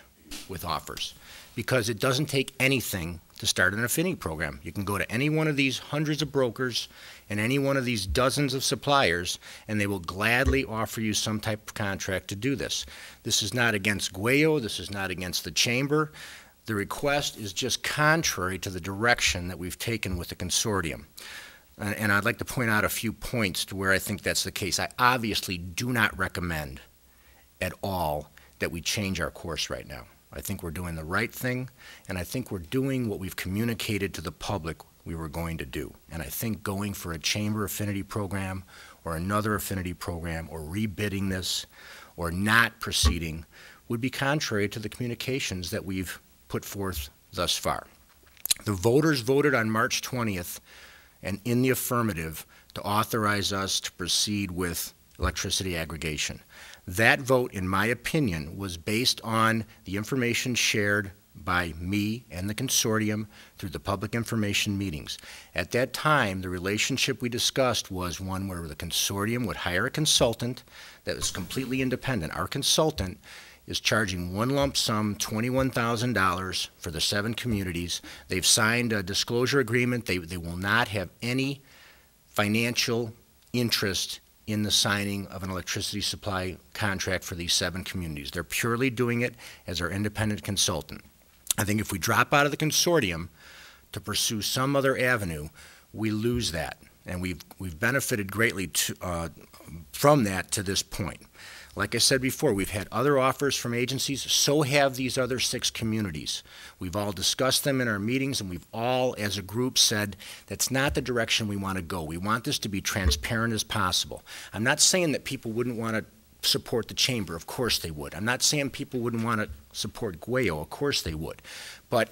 with offers because it doesn't take anything to start an affinity program. You can go to any one of these hundreds of brokers and any one of these dozens of suppliers, and they will gladly offer you some type of contract to do this. This is not against GWEO. This is not against the Chamber. The request is just contrary to the direction that we've taken with the consortium. And I'd like to point out a few points to where I think that's the case. I obviously do not recommend at all that we change our course right now. I think we're doing the right thing, and I think we're doing what we've communicated to the public we were going to do. And I think going for a Chamber affinity program or another affinity program or rebidding this or not proceeding would be contrary to the communications that we've put forth thus far. The voters voted on March 20th and in the affirmative to authorize us to proceed with electricity aggregation. That vote, in my opinion, was based on the information shared by me and the consortium through the public information meetings. At that time, the relationship we discussed was one where the consortium would hire a consultant that was completely independent. Our consultant is charging one lump sum, $21,000 for the 7 communities. They've signed a disclosure agreement. They will not have any financial interest in the signing of an electricity supply contract for these 7 communities. They're purely doing it as our independent consultant. I think if we drop out of the consortium to pursue some other avenue, we lose that, and we've benefited greatly from that to this point. Like I said before, we've had other offers from agencies, so have these other 6 communities. We've all discussed them in our meetings, and we've all, as a group, said that's not the direction we want to go. We want this to be transparent as possible. I'm not saying that people wouldn't want to support the Chamber. Of course they would. I'm not saying people wouldn't want to support GWEO. Of course they would. But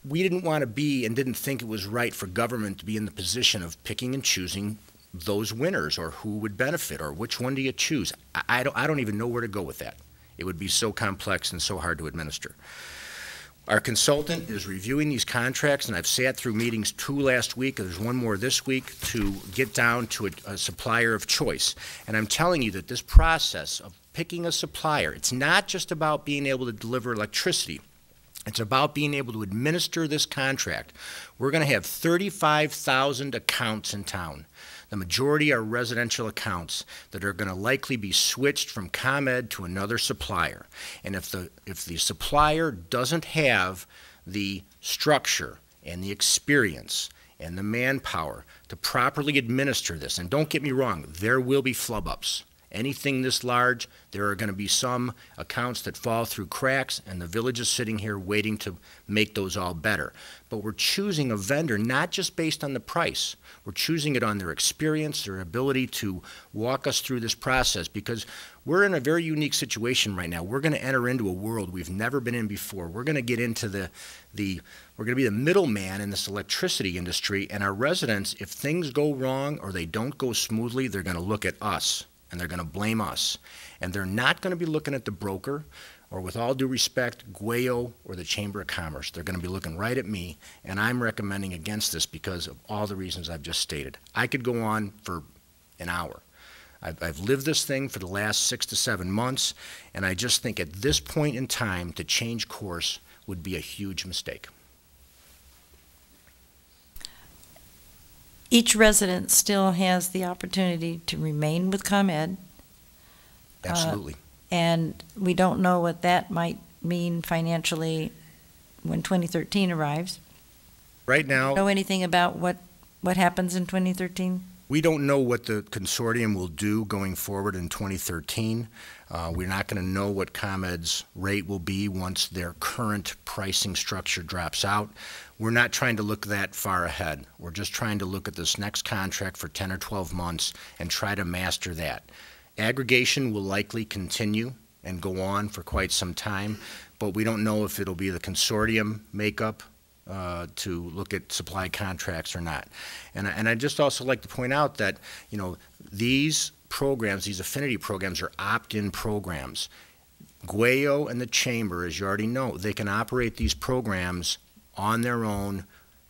we didn't want to be and didn't think it was right for government to be in the position of picking and choosing those winners or who would benefit or which one do you choose. I don't even know where to go with that. It would be so complex and so hard to administer. Our consultant is reviewing these contracts, and I've sat through meetings 2 last week, there's 1 more this week, to get down to a supplier of choice. And I'm telling you that this process of picking a supplier, it's not just about being able to deliver electricity. It's about being able to administer this contract. We're going to have 35,000 accounts in town. The majority are residential accounts that are going to likely be switched from ComEd to another supplier. And if the supplier doesn't have the structure and the experience and the manpower to properly administer this, and don't get me wrong, there will be flub-ups. Anything this large, there are going to be some accounts that fall through cracks, and the village is sitting here waiting to make those all better. But we're choosing a vendor not just based on the price. We're choosing it on their experience, their ability to walk us through this process, because we're in a very unique situation right now. We're going to enter into a world we've never been in before. We're going to get into we're going to be the middleman in this electricity industry, and our residents, if things go wrong or they don't go smoothly, they're going to look at us. And they're going to blame us. And they're not going to be looking at the broker, or with all due respect, GWEO or the Chamber of Commerce. They're going to be looking right at me, and I'm recommending against this because of all the reasons I've just stated. I could go on for an hour. I've lived this thing for the last 6 to 7 months, and I just think at this point in time to change course would be a huge mistake. Each resident still has the opportunity to remain with ComEd. Absolutely. And we don't know what that might mean financially when 2013 arrives. Right now, Know anything about what happens in 2013? we don't know what the consortium will do going forward in 2013. We're not going to know what ComEd's rate will be once their current pricing structure drops out. We're not trying to look that far ahead. We're just trying to look at this next contract for 10 or 12 months and try to master that. Aggregation will likely continue and go on for quite some time, but we don't know if it'll be the consortium makeup to look at supply contracts or not. And I'd just also like to point out that, you know, these programs, these affinity programs, are opt-in programs. GWEO and the Chamber, as you already know, they can operate these programs on their own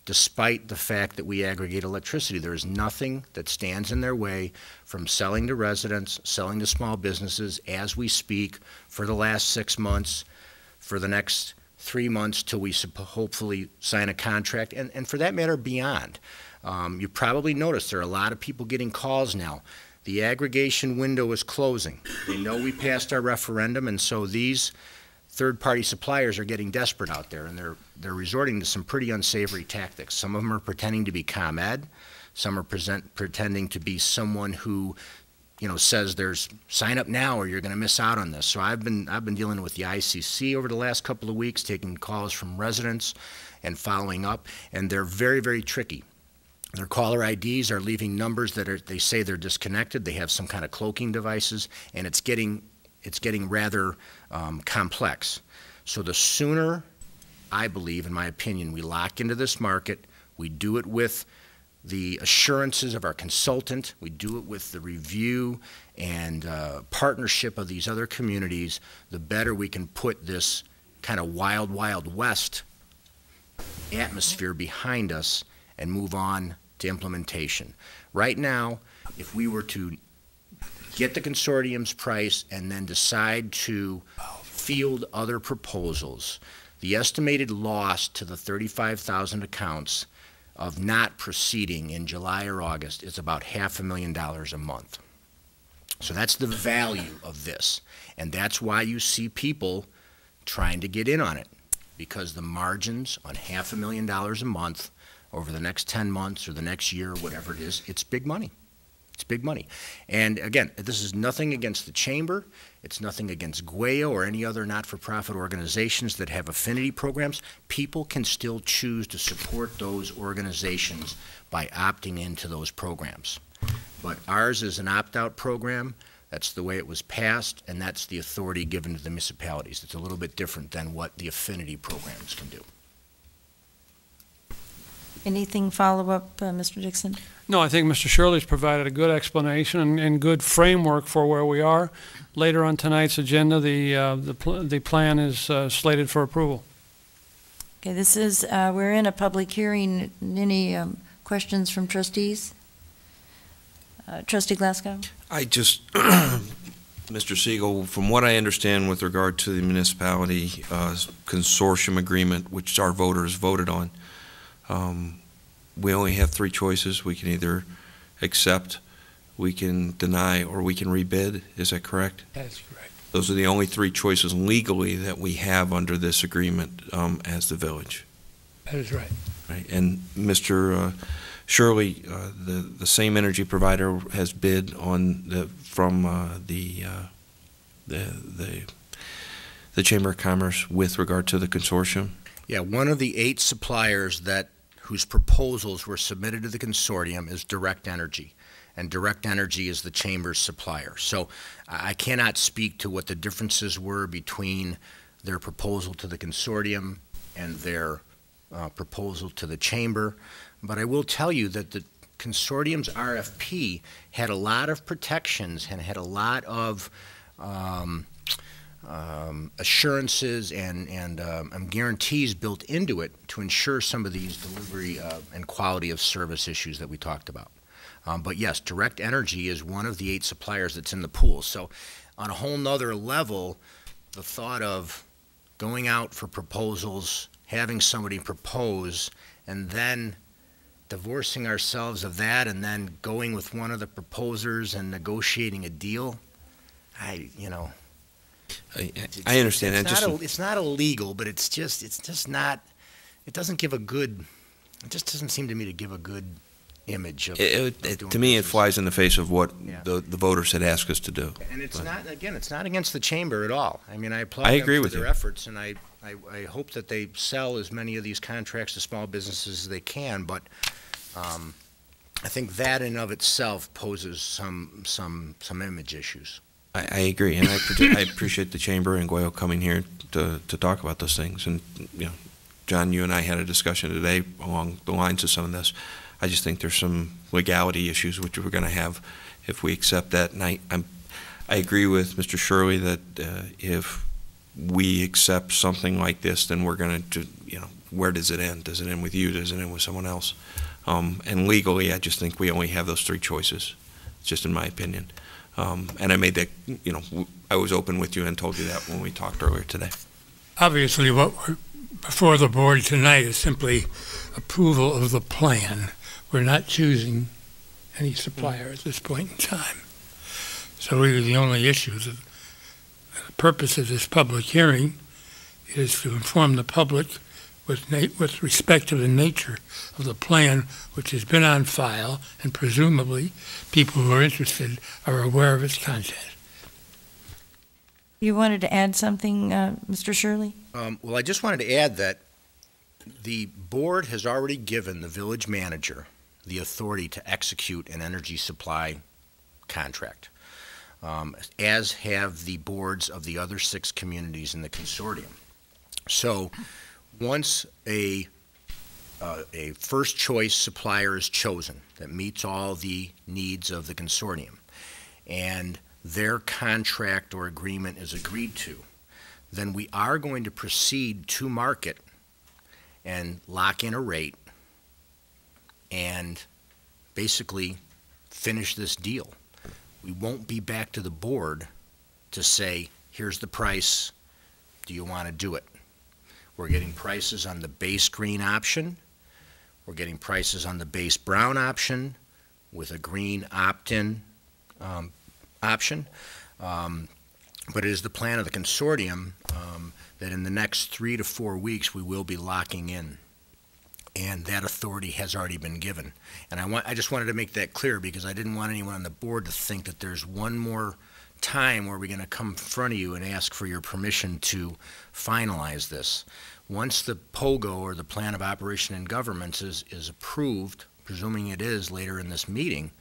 despite the fact that we aggregate electricity. There is nothing that stands in their way from selling to residents, selling to small businesses as we speak for the last 6 months, for the next 3 months till we hopefully sign a contract, and for that matter, beyond. You probably noticed there are a lot of people getting calls now. The aggregation window is closing. They know we passed our referendum, and so these third-party suppliers are getting desperate out there, and they're resorting to some pretty unsavory tactics. Some of them are pretending to be ComEd. Some are pretending to be someone who, you know, says there's sign up now or you're going to miss out on this. So I've been dealing with the ICC over the last couple of weeks, taking calls from residents and following up, and they're very, very tricky. Their caller IDs are leaving numbers that they say they're disconnected. They have some kind of cloaking devices, and it's getting rather complex. So the sooner, I believe, in my opinion, we lock into this market, we do it with the assurances of our consultant, we do it with the review and partnership of these other communities, the better we can put this kind of wild, wild west atmosphere behind us and move on to implementation. Right now, if we were to get the consortium's price and then decide to field other proposals, the estimated loss to the 35,000 accounts of not proceeding in July or August is about $500,000 a month. So that's the value of this. And that's why you see people trying to get in on it, because the margins on $500,000 a month over the next 10 months or the next year, whatever it is, it's big money. It's big money. And again, this is nothing against the Chamber. It's nothing against GWEO or any other not-for-profit organizations that have affinity programs. People can still choose to support those organizations by opting into those programs. But ours is an opt-out program. That's the way it was passed, and that's the authority given to the municipalities. It's a little bit different than what the affinity programs can do. Anything follow-up, Mr. Dixon? No, I think Mr. Shirley's provided a good explanation and good framework for where we are. Later on tonight's agenda, the plan is slated for approval. Okay, this is, we're in a public hearing. Any questions from trustees? Trustee Glasgow? I just, Mr. Siegel, from what I understand with regard to the municipality consortium agreement, which our voters voted on, we only have 3 choices. We can either accept, we can deny, or we can rebid. Is that correct? That's correct. Those are the only 3 choices legally that we have under this agreement as the village. That is right. Right. And Mr. Shirley, the same energy provider has bid on from the Chamber of Commerce with regard to the consortium. Yeah, one of the 8 suppliers whose proposals were submitted to the consortium is Direct Energy, and Direct Energy is the Chamber's supplier. So I cannot speak to what the differences were between their proposal to the consortium and their proposal to the Chamber, but I will tell you that the consortium's RFP had a lot of protections and had a lot of assurances and guarantees built into it to ensure some of these delivery and quality of service issues that we talked about. But yes, Direct Energy is one of the 8 suppliers that's in the pool. So on a whole nother level, the thought of going out for proposals, having somebody propose, and then divorcing ourselves of that and then going with one of the proposers and negotiating a deal, I understand. It's not illegal, but it's just not. It doesn't give a good. It just doesn't seem to me to give a good image of. To me, it flies in the face of what the voters had asked us to do. And it's not. Again, it's not against the chamber at all. I mean, I applaud I them agree for with their you. efforts, and I hope that they sell as many of these contracts to small businesses as they can. But I think that in of itself poses some image issues. I agree, and I appreciate the chamber and Goyle coming here to talk about those things. And John, you and I had a discussion today along the lines of some of this. I just think there's some legality issues which we're going to have if we accept that. And I agree with Mr. Shirley that if we accept something like this, then we're going to, where does it end? Does it end with you? Does it end with someone else? And legally, I just think we only have those three choices, just in my opinion. And I made that, I was open with you and told you that when we talked earlier today. Obviously, what we're before the board tonight is simply approval of the plan. We're not choosing any supplier at this point in time. So really the only issue, the purpose of this public hearing is to inform the public with respect to the nature of the plan which has been on file, and presumably people who are interested are aware of its content. You wanted to add something, Mr. Shirley? Well, I just wanted to add that the board has already given the village manager the authority to execute an energy supply contract, as have the boards of the other 6 communities in the consortium. So once a first choice supplier is chosen that meets all the needs of the consortium, and their contract or agreement is agreed to, then we are going to proceed to market and lock in a rate and basically finish this deal. We won't be back to the board to say, here's the price, do you want to do it? We're getting prices on the base green option, we're getting prices on the base brown option with a green opt-in option. But it is the plan of the consortium that in the next 3 to 4 weeks we will be locking in, and that authority has already been given. And I just wanted to make that clear because I didn't want anyone on the board to think that there's one more time where we're going to come in front of you and ask for your permission to finalize this. Once the POGO, or the Plan of Operation and Governments, is approved, presuming it is later in this meeting,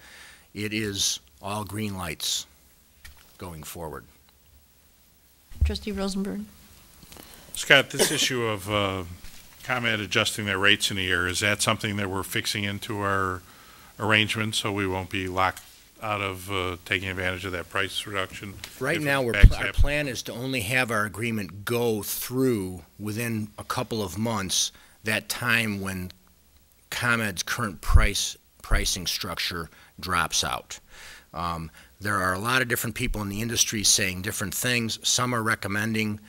it is all green lights going forward. Trustee Rosenberg. Scott, this issue of ComEd adjusting their rates in a year, is that something that we're fixing into our arrangement so we won't be locked out of taking advantage of that price reduction? Right now, our plan is to only have our agreement go through within a couple of months, that time when ComEd's current pricing structure drops out. There are a lot of different people in the industry saying different things. Some are recommending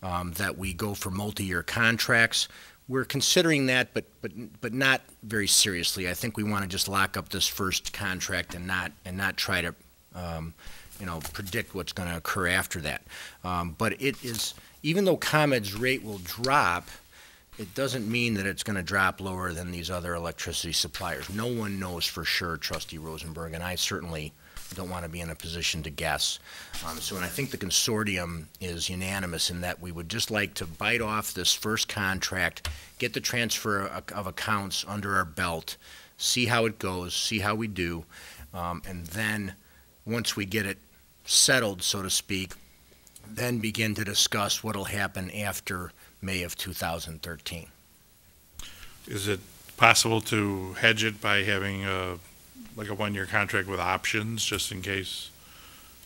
that we go for multi-year contracts. We're considering that, but not very seriously. I think we want to just lock up this first contract and not try to predict what's going to occur after that. But it is, even though ComEd's rate will drop, it doesn't mean that it's going to drop lower than these other electricity suppliers. No one knows for sure, Trustee Rosenberg, and I certainly don't want to be in a position to guess. And I think the consortium is unanimous in that we would just like to bite off this first contract, get the transfer of accounts under our belt, see how it goes, see how we do, and then once we get it settled, so to speak, then begin to discuss what will happen after May of 2013. Is it possible to hedge it by having like a one-year contract with options, just in case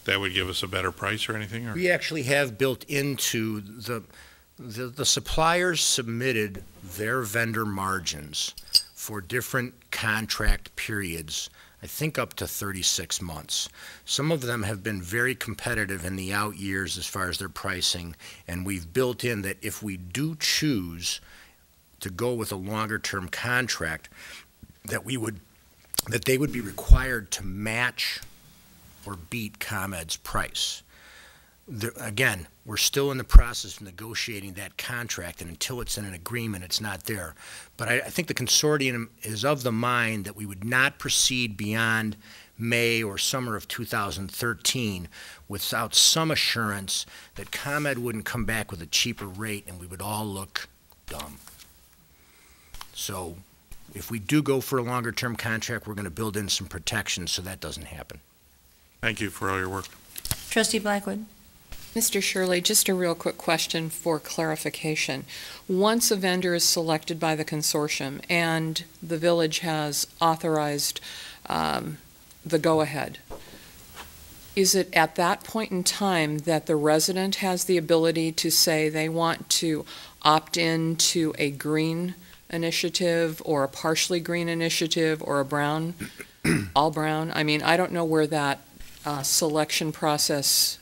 that would give us a better price or anything? Or? We actually have built into the suppliers submitted their vendor margins for different contract periods, I think up to 36 months. Some of them have been very competitive in the out years as far as their pricing, and we've built in that if we do choose to go with a longer term contract, that they would be required to match or beat ComEd's price. again, we're still in the process of negotiating that contract, and until it's in an agreement, it's not there. But I think the consortium is of the mind that we would not proceed beyond May or summer of 2013 without some assurance that ComEd wouldn't come back with a cheaper rate and we would all look dumb. So if we do go for a longer term contract, we're going to build in some protection so that doesn't happen. Thank you for all your work. Trustee Blackwood. Mr. Shirley, just a real quick question for clarification. Once a vendor is selected by the consortium and the village has authorized the go-ahead, is it at that point in time that the resident has the ability to say they want to opt in to a green initiative or a partially green initiative or a brown, all brown? I mean, I don't know where that selection process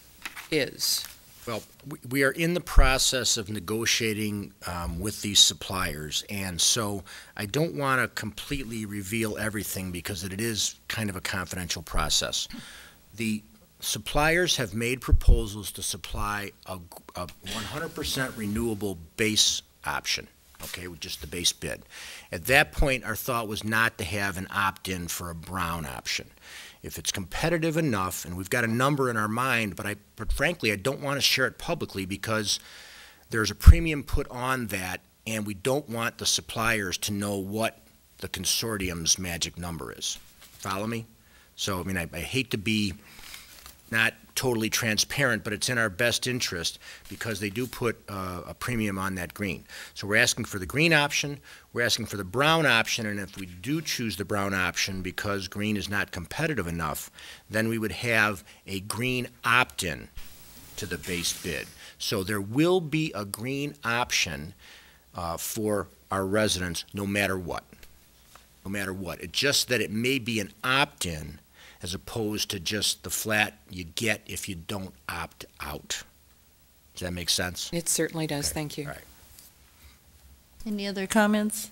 is. Well, we are in the process of negotiating with these suppliers, and so I don't want to completely reveal everything because it is kind of a confidential process. The suppliers have made proposals to supply a 100% renewable base option, okay, with just the base bid. At that point, our thought was not to have an opt-in for a brown option. If it's competitive enough, and we've got a number in our mind, but frankly, I don't want to share it publicly because there's a premium put on that, and we don't want the suppliers to know what the consortium's magic number is. Follow me? So, I mean, I hate to be not totally transparent, but it's in our best interest because they do put a premium on that green. So we're asking for the green option, we're asking for the brown option, and if we do choose the brown option because green is not competitive enough, then we would have a green opt-in to the base bid. So there will be a green option for our residents no matter what. No matter what. It's just that it may be an opt-in as opposed to just the flat you get if you don't opt out. Does that make sense? It certainly does. Okay. Thank you. All right. Any other comments?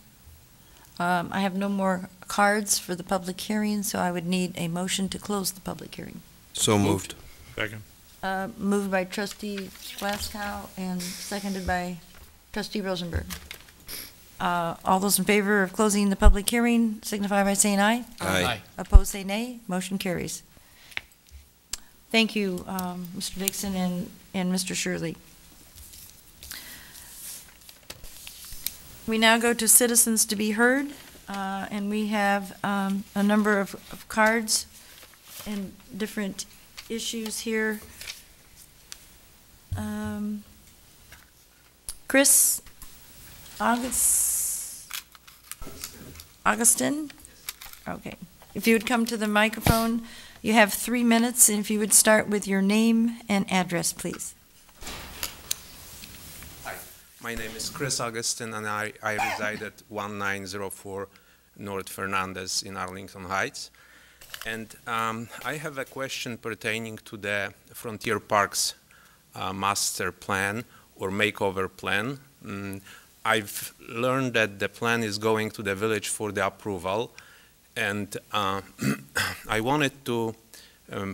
I have no more cards for the public hearing, so I would need a motion to close the public hearing. So moved. Second. Moved by Trustee Glasgow and seconded by Trustee Rosenberg. All those in favor of closing the public hearing signify by saying aye. Aye. Opposed, say nay. Motion carries. Thank you, Mr. Dixon and Mr. Shirley. We now go to citizens to be heard, and we have a number of cards and different issues here. Chris Augustin? Okay. If you would come to the microphone, you have 3 minutes, and if you would start with your name and address, please. Hi, my name is Chris Augustin, and I reside at 1904 North Fernandez in Arlington Heights. And I have a question pertaining to the Frontier Parks master plan or makeover plan. I've learned that the plan is going to the village for the approval, and I wanted to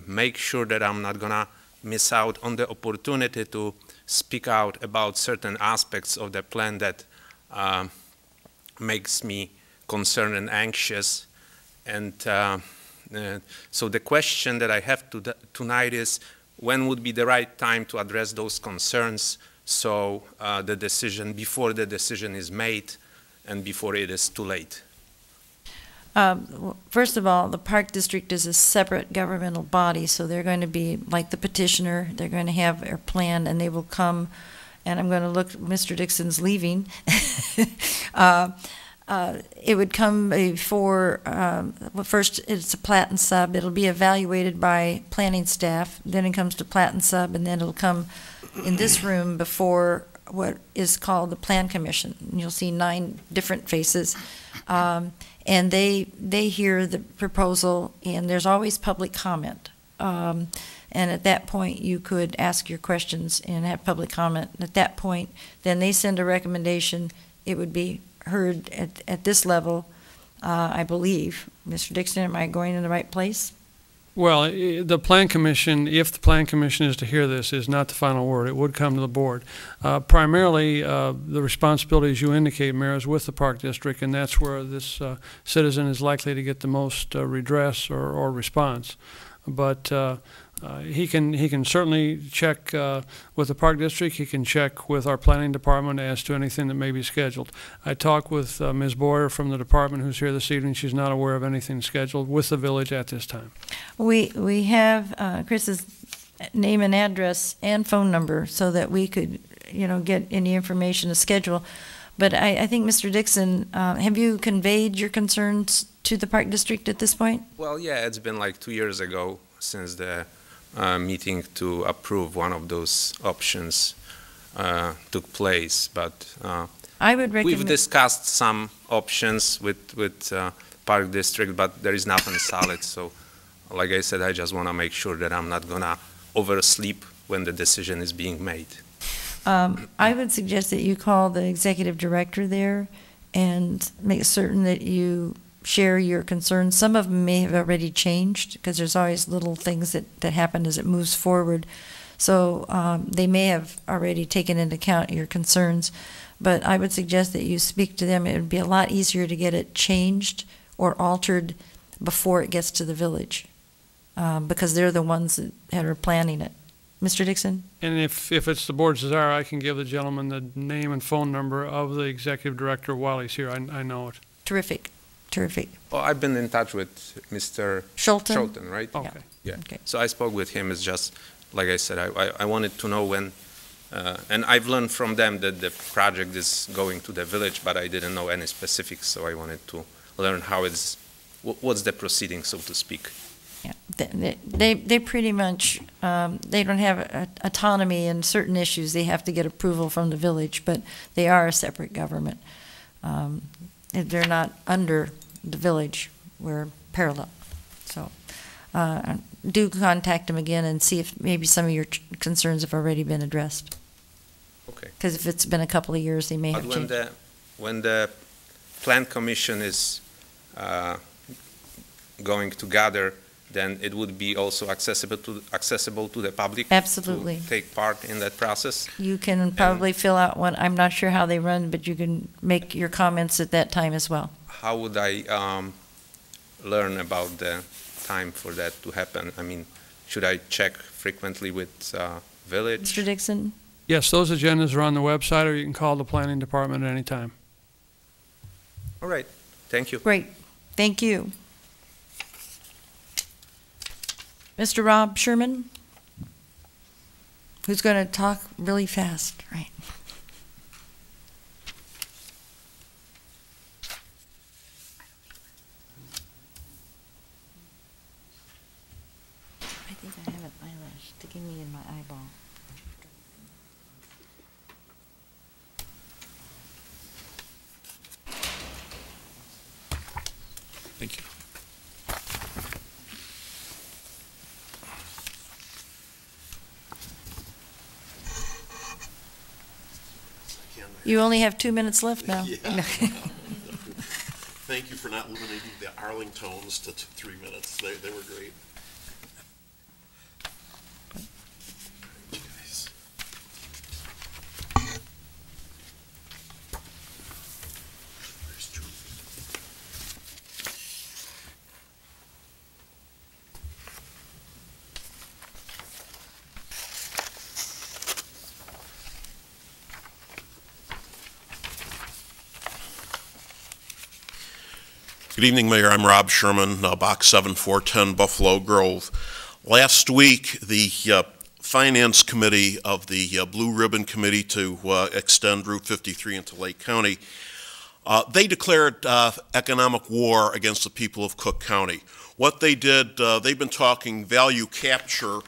make sure that I'm not gonna miss out on the opportunity to speak out about certain aspects of the plan that makes me concerned and anxious. And so the question that I have tonight is, when would be the right time to address those concerns? So the decision, before the decision is made and before it is too late. First of all, the Park District is a separate governmental body, so they're going to be like the petitioner. They're going to have their plan, and they will come, and I'm going to look, Mr. Dixon's leaving. It would come before, well, first it's a plat and sub. It'll be evaluated by planning staff. Then it comes to plat and sub, and then it'll come in this room before what is called the Plan Commission. And you'll see 9 different faces. And they hear the proposal, and there's always public comment. And at that point, you could ask your questions and have public comment. At that point, then they send a recommendation. It would be heard at this level, I believe. Mr. Dixon, am I going in the right place? Well, the Plan Commission, if the Plan Commission is to hear this, is not the final word. It would come to the board. Primarily, the responsibilities you indicate, Mayor, is with the Park District, and that's where this citizen is likely to get the most redress or response. But he can certainly check with the Park District. He can check with our planning department as to anything that may be scheduled. I talked with Ms. Boyer from the department who's here this evening. She's not aware of anything scheduled with the village at this time. We have Chris's name and address and phone number so that we could, get any information to schedule. But I think, Mr. Dixon, have you conveyed your concerns to the Park District at this point? Well, yeah, it's been like 2 years ago since the meeting to approve one of those options took place. But I would recommend we've discussed some options with Park District, but there is nothing solid. So, like I said, I just want to make sure that I'm not going to oversleep when the decision is being made. I would suggest that you call the executive director there and make certain that you share your concerns. Some of them may have already changed because there's always little things that happen as it moves forward. So they may have already taken into account your concerns. But I would suggest that you speak to them. It would be a lot easier to get it changed or altered before it gets to the village because they're the ones that are planning it. Mr. Dixon? And if it's the board's desire, I can give the gentleman the name and phone number of the executive director while he's here. I know it. Terrific. Terrific. Well, I've been in touch with Mr. Scholten, right? Okay. Yeah. Okay. So I spoke with him. It's just, like I said, I wanted to know when, and I've learned from them that the project is going to the village, but I didn't know any specifics, so I wanted to learn how what's the proceeding, so to speak. Yeah, they pretty much, they don't have autonomy in certain issues. They have to get approval from the village, but they are a separate government. They're not under the village. We're parallel. So do contact them again and see if maybe some of your concerns have already been addressed. Okay. Because if it's been a couple of years, they may have But changed. when the Plan Commission is going to gather, then it would be also accessible to the public. Absolutely. To take part in that process. You can probably fill out one. I'm not sure how they run, but you can make your comments at that time as well. How would I learn about the time for that to happen? I mean, should I check frequently with village? Mr. Dixon? Yes, those agendas are on the website, or you can call the planning department at any time. All right. Thank you. Great. Thank you. Mr. Rob Sherman, who's going to talk really fast, right? I think I have an eyelash sticking me in my eyeball. Thank you. You only have 2 minutes left now. Yeah. Thank you for not limiting the Arlingtons to 3 minutes. They were great. Good evening, Mayor. I'm Rob Sherman, Box 7410, Buffalo Grove. Last week, the Finance Committee of the Blue Ribbon Committee to extend Route 53 into Lake County, they declared economic war against the people of Cook County. What they did, they've been talking value capture,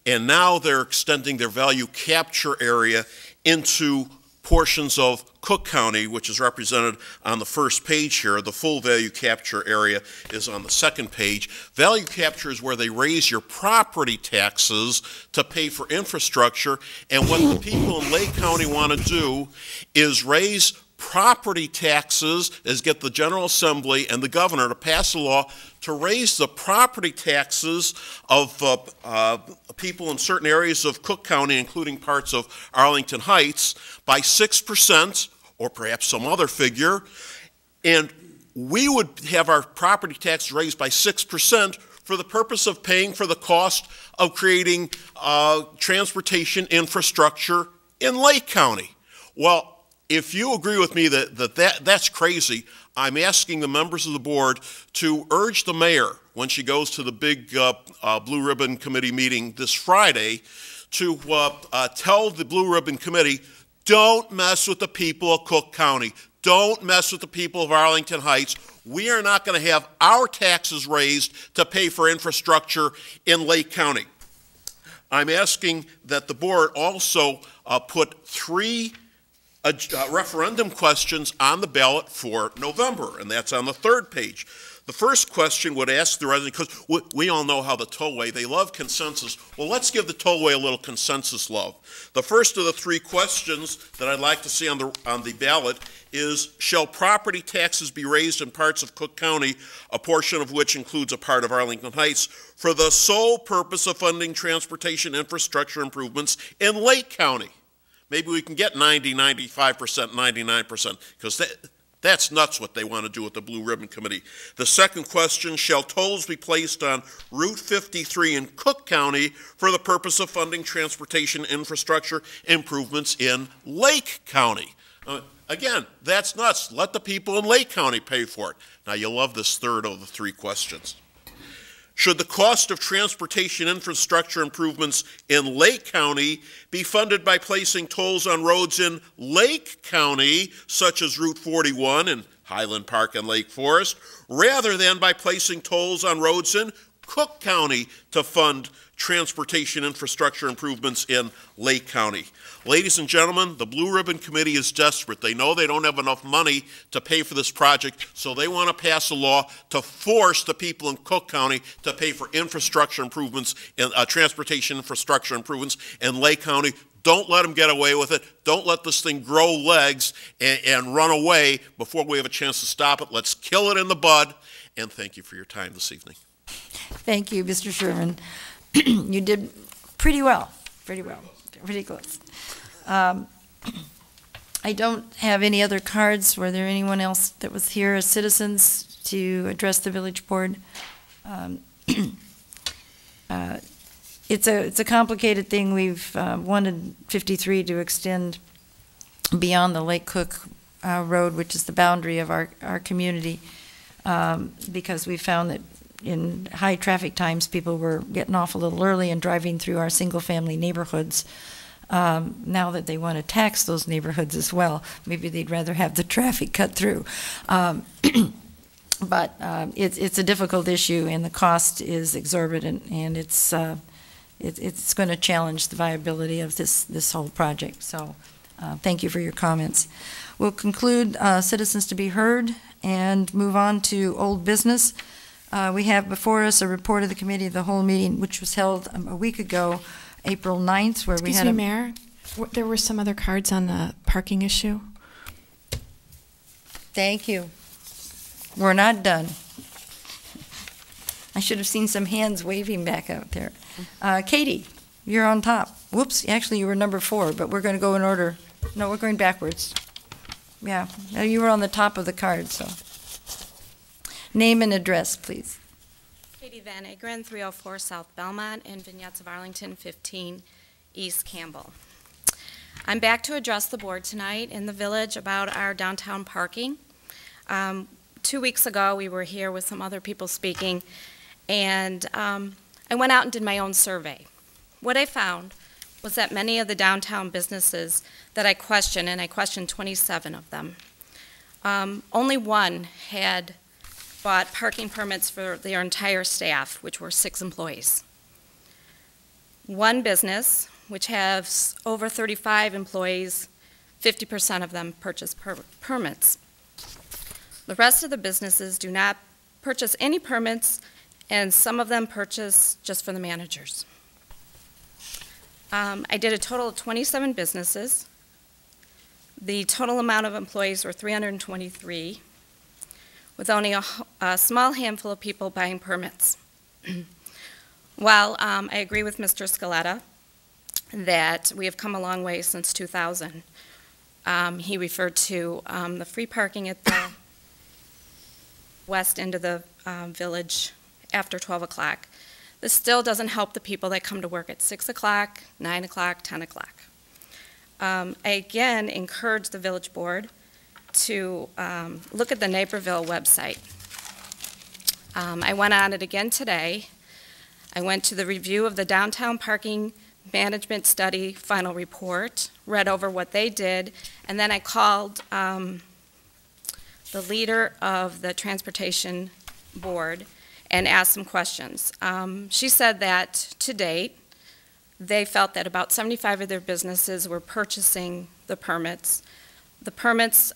and now they're extending their value capture area into portions of Cook County, which is represented on the first page here. The full value capture area is on the second page. Value capture is where they raise your property taxes to pay for infrastructure, and what the people in Lake County want to do is raise property taxes is get the General Assembly and the governor to pass a law to raise the property taxes of people in certain areas of Cook County, including parts of Arlington Heights, by 6%, or perhaps some other figure, and we would have our property tax raised by 6% for the purpose of paying for the cost of creating transportation infrastructure in Lake County. Well, if you agree with me that's crazy, I'm asking the members of the board to urge the mayor, when she goes to the big Blue Ribbon Committee meeting this Friday, to tell the Blue Ribbon Committee, don't mess with the people of Cook County. Don't mess with the people of Arlington Heights. We are not going to have our taxes raised to pay for infrastructure in Lake County. I'm asking that the board also put 3 referendum questions on the ballot for November, and that's on the 3rd page. The first question would ask the resident, because we all know how the tollway, they love consensus. Well, let's give the tollway a little consensus love. The first of the 3 questions that I'd like to see on the ballot is, shall property taxes be raised in parts of Cook County, a portion of which includes a part of Arlington Heights, for the sole purpose of funding transportation infrastructure improvements in Lake County? Maybe we can get 90, 95%, 99%, because that's nuts what they want to do with the Blue Ribbon Committee. The second question, shall tolls be placed on Route 53 in Cook County for the purpose of funding transportation infrastructure improvements in Lake County? Again, that's nuts. Let the people in Lake County pay for it. Now, you'll love this third of the 3 questions. Should the cost of transportation infrastructure improvements in Lake County be funded by placing tolls on roads in Lake County, such as Route 41 and Highland Park and Lake Forest, rather than by placing tolls on roads in Cook County to fund transportation infrastructure improvements in Lake County? Ladies and gentlemen, the Blue Ribbon Committee is desperate. They know they don't have enough money to pay for this project, so they want to pass a law to force the people in Cook County to pay for infrastructure improvements, and transportation infrastructure improvements in Lake County. Don't let them get away with it. Don't let this thing grow legs and run away before we have a chance to stop it. Let's kill it in the bud, and thank you for your time this evening. Thank you, Mr. Sherman. You did pretty well, pretty close. I don't have any other cards. Were there anyone else that was here as citizens to address the village board? It's a complicated thing. We've wanted 53 to extend beyond the Lake Cook Road, which is the boundary of our community, because we found that in high traffic times, people were getting off a little early and driving through our single-family neighborhoods. Now that they want to tax those neighborhoods as well, maybe they'd rather have the traffic cut through. But it's a difficult issue, and the cost is exorbitant, and it's going to challenge the viability of this whole project. So thank you for your comments. We'll conclude citizens to be heard and move on to old business. We have before us a report of the Committee of the Whole meeting, which was held a week ago, April 9th, where we had Excuse me, Mayor, there were some other cards on the parking issue. Thank you. We're not done. I should have seen some hands waving back out there. Katie, you're on top. Whoops, actually you were number 4, but we're going to go in order. No, we're going backwards. Yeah, you were on the top of the card, so. Name and address, please. Katie Van Agren, 304 South Belmont, and Vignettes of Arlington, 15 East Campbell. I'm back to address the board tonight in the village about our downtown parking. 2 weeks ago, we were here with some other people speaking, and I went out and did my own survey. What I found was that many of the downtown businesses that I questioned, and I questioned 27 of them, only one had bought parking permits for their entire staff, which were 6 employees. One business, which has over 35 employees, 50% of them purchase permits. The rest of the businesses do not purchase any permits, and some of them purchase just for the managers. I did a total of 27 businesses. The total amount of employees were 323, with only a small handful of people buying permits. While I agree with Mr. Scaletta that we have come a long way since 2000, he referred to the free parking at the west end of the village after 12 o'clock. This still doesn't help the people that come to work at 6 o'clock, 9 o'clock, 10 o'clock. I again encourage the village board to look at the Naperville website. I went on it again today. I went to the review of the downtown parking management study final report, read over what they did, and then I called the leader of the transportation board and asked some questions. She said that to date, they felt that about 75 of their businesses were purchasing the permits. The permits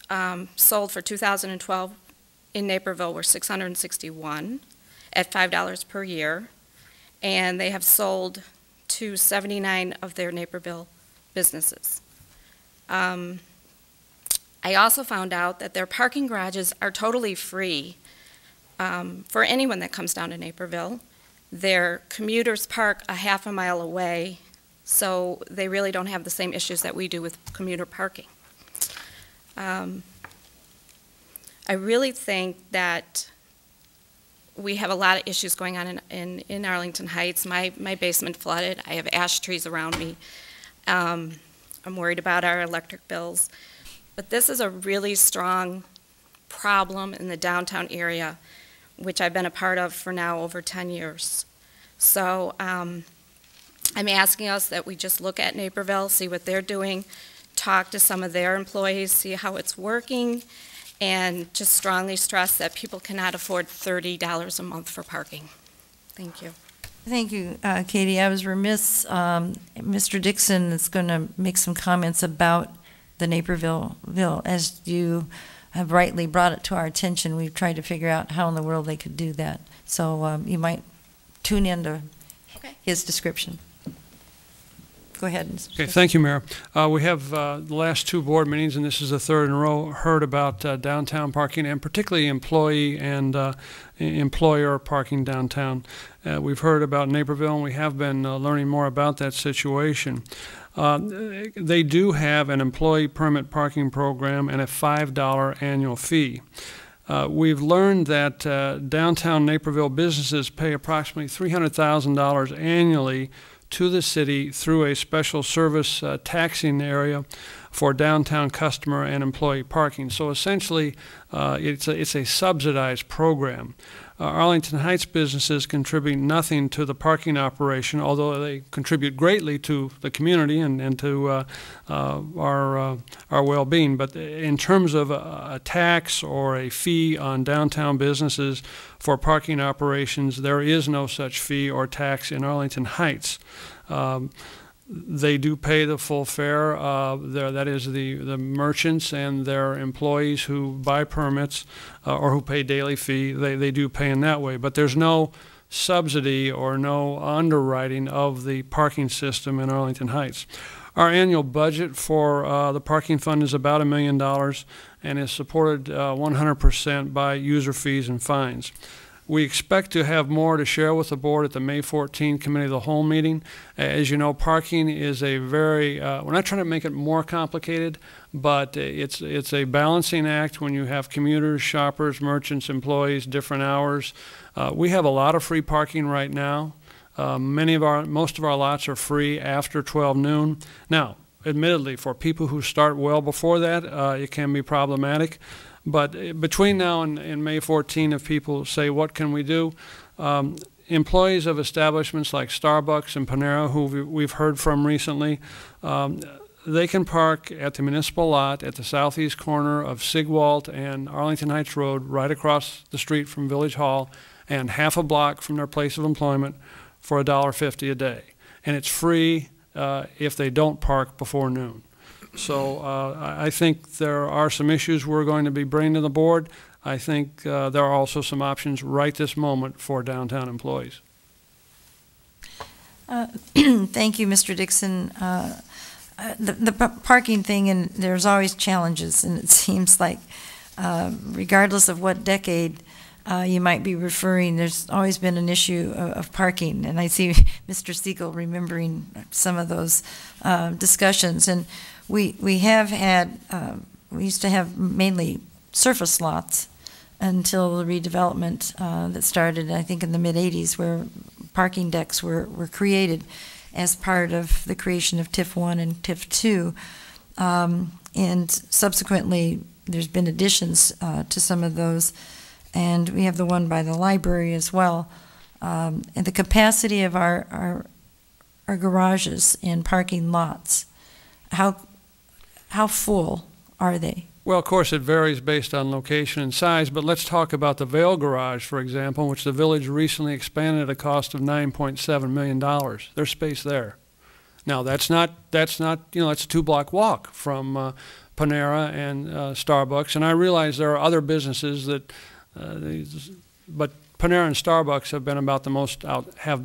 sold for 2012 in Naperville were 661 at $5 per year, and they have sold to 79 of their Naperville businesses. I also found out that their parking garages are totally free for anyone that comes down to Naperville. Their commuters park a half a mile away, so they really don't have the same issues that we do with commuter parking. I really think that we have a lot of issues going on in Arlington Heights. My basement flooded. I have ash trees around me. I'm worried about our electric bills. But this is a really strong problem in the downtown area, which I've been a part of for now over 10 years. So I'm asking us that we just look at Naperville, see what they're doing, talk to some of their employees, see how it's working, and just strongly stress that people cannot afford $30 a month for parking. Thank you. Thank you, Katie. I was remiss. Mr. Dixon is going to make some comments about the Naperville. As you have rightly brought it to our attention, we've tried to figure out how in the world they could do that. So you might tune in to his description. Go ahead. Okay, thank you, Mayor. We have the last two board meetings, and this is the third in a row, heard about downtown parking, and particularly employee and employer parking downtown. We've heard about Naperville, and we have been learning more about that situation. They do have an employee permit parking program and a $5 annual fee. We've learned that downtown Naperville businesses pay approximately $300,000 annually to the city through a special service taxing area for downtown customer and employee parking. So essentially, it's a subsidized program. Arlington Heights businesses contribute nothing to the parking operation, although they contribute greatly to the community and to our well-being. But in terms of a tax or a fee on downtown businesses for parking operations, there is no such fee or tax in Arlington Heights. They do pay the full fare. That is the merchants and their employees who buy permits or who pay daily fee. They do pay in that way. But there's no subsidy or no underwriting of the parking system in Arlington Heights. Our annual budget for the parking fund is about $1 million and is supported 100% by user fees and fines. We expect to have more to share with the board at the May 14 Committee of the Whole meeting. As you know, parking is a very, we're not trying to make it more complicated, but it's a balancing act when you have commuters, shoppers, merchants, employees, different hours. We have a lot of free parking right now. Most of our lots are free after 12 noon. Now, admittedly, for people who start well before that, it can be problematic. But between now and May 14, if people say, what can we do? Employees of establishments like Starbucks and Panera, who we've heard from recently, they can park at the municipal lot at the southeast corner of Sigwalt and Arlington Heights Road, right across the street from Village Hall, and half a block from their place of employment for $1.50 a day. And it's free if they don't park before noon. So I think there are some issues we're going to be bringing to the board. I think there are also some options right this moment for downtown employees. Thank you, Mr. Dixon. the parking thing, and there's always challenges, and it seems like regardless of what decade you might be referring, there's always been an issue of parking. And I see Mr. Siegel remembering some of those discussions. And we have had, we used to have mainly surface lots until the redevelopment that started, I think, in the mid-'80s, where parking decks were created as part of the creation of TIF 1 and TIF 2. And subsequently, there's been additions to some of those. And we have the one by the library as well. And the capacity of our garages and parking lots, how full are they? Well, of course, it varies based on location and size, but let's talk about the Vale Garage, for example, which the village recently expanded at a cost of $9.7 million. There's space there. Now, that's not, it's a 2-block walk from Panera and Starbucks, and I realize there are other businesses that, but Panera and Starbucks have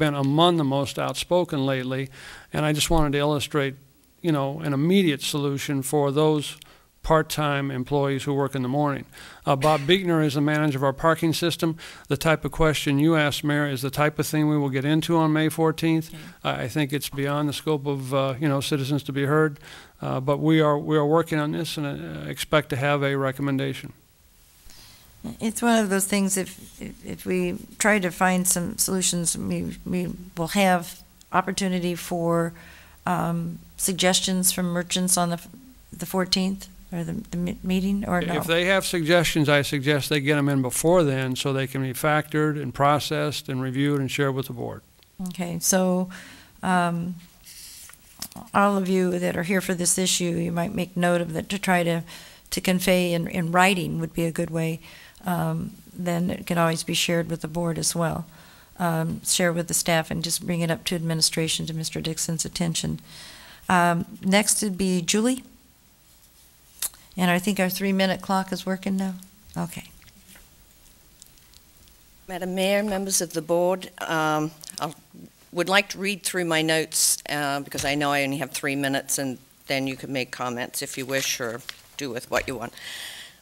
been among the most outspoken lately, and I just wanted to illustrate, an immediate solution for those part-time employees who work in the morning. Bob Beekner is the manager of our parking system. The type of question you asked, Mayor, is the type of thing we will get into on May 14th. I think it's beyond the scope of citizens to be heard, but we are working on this and expect to have a recommendation. It's one of those things, if we try to find some solutions, we will have opportunity for suggestions from merchants on the 14th. Or the meeting, or no? If they have suggestions, I suggest they get them in before then so they can be factored and processed and reviewed and shared with the board. Okay, so all of you that are here for this issue, you might make note of that to try to convey in writing would be a good way. Then it can always be shared with the board as well. Share with the staff and just bring it up to administration, to Mr. Dixon's attention. Next would be Julie. And I think our 3-minute clock is working now? Okay. Madam Mayor, members of the board, I would like to read through my notes because I know I only have 3 minutes, and then you can make comments if you wish or do with what you want.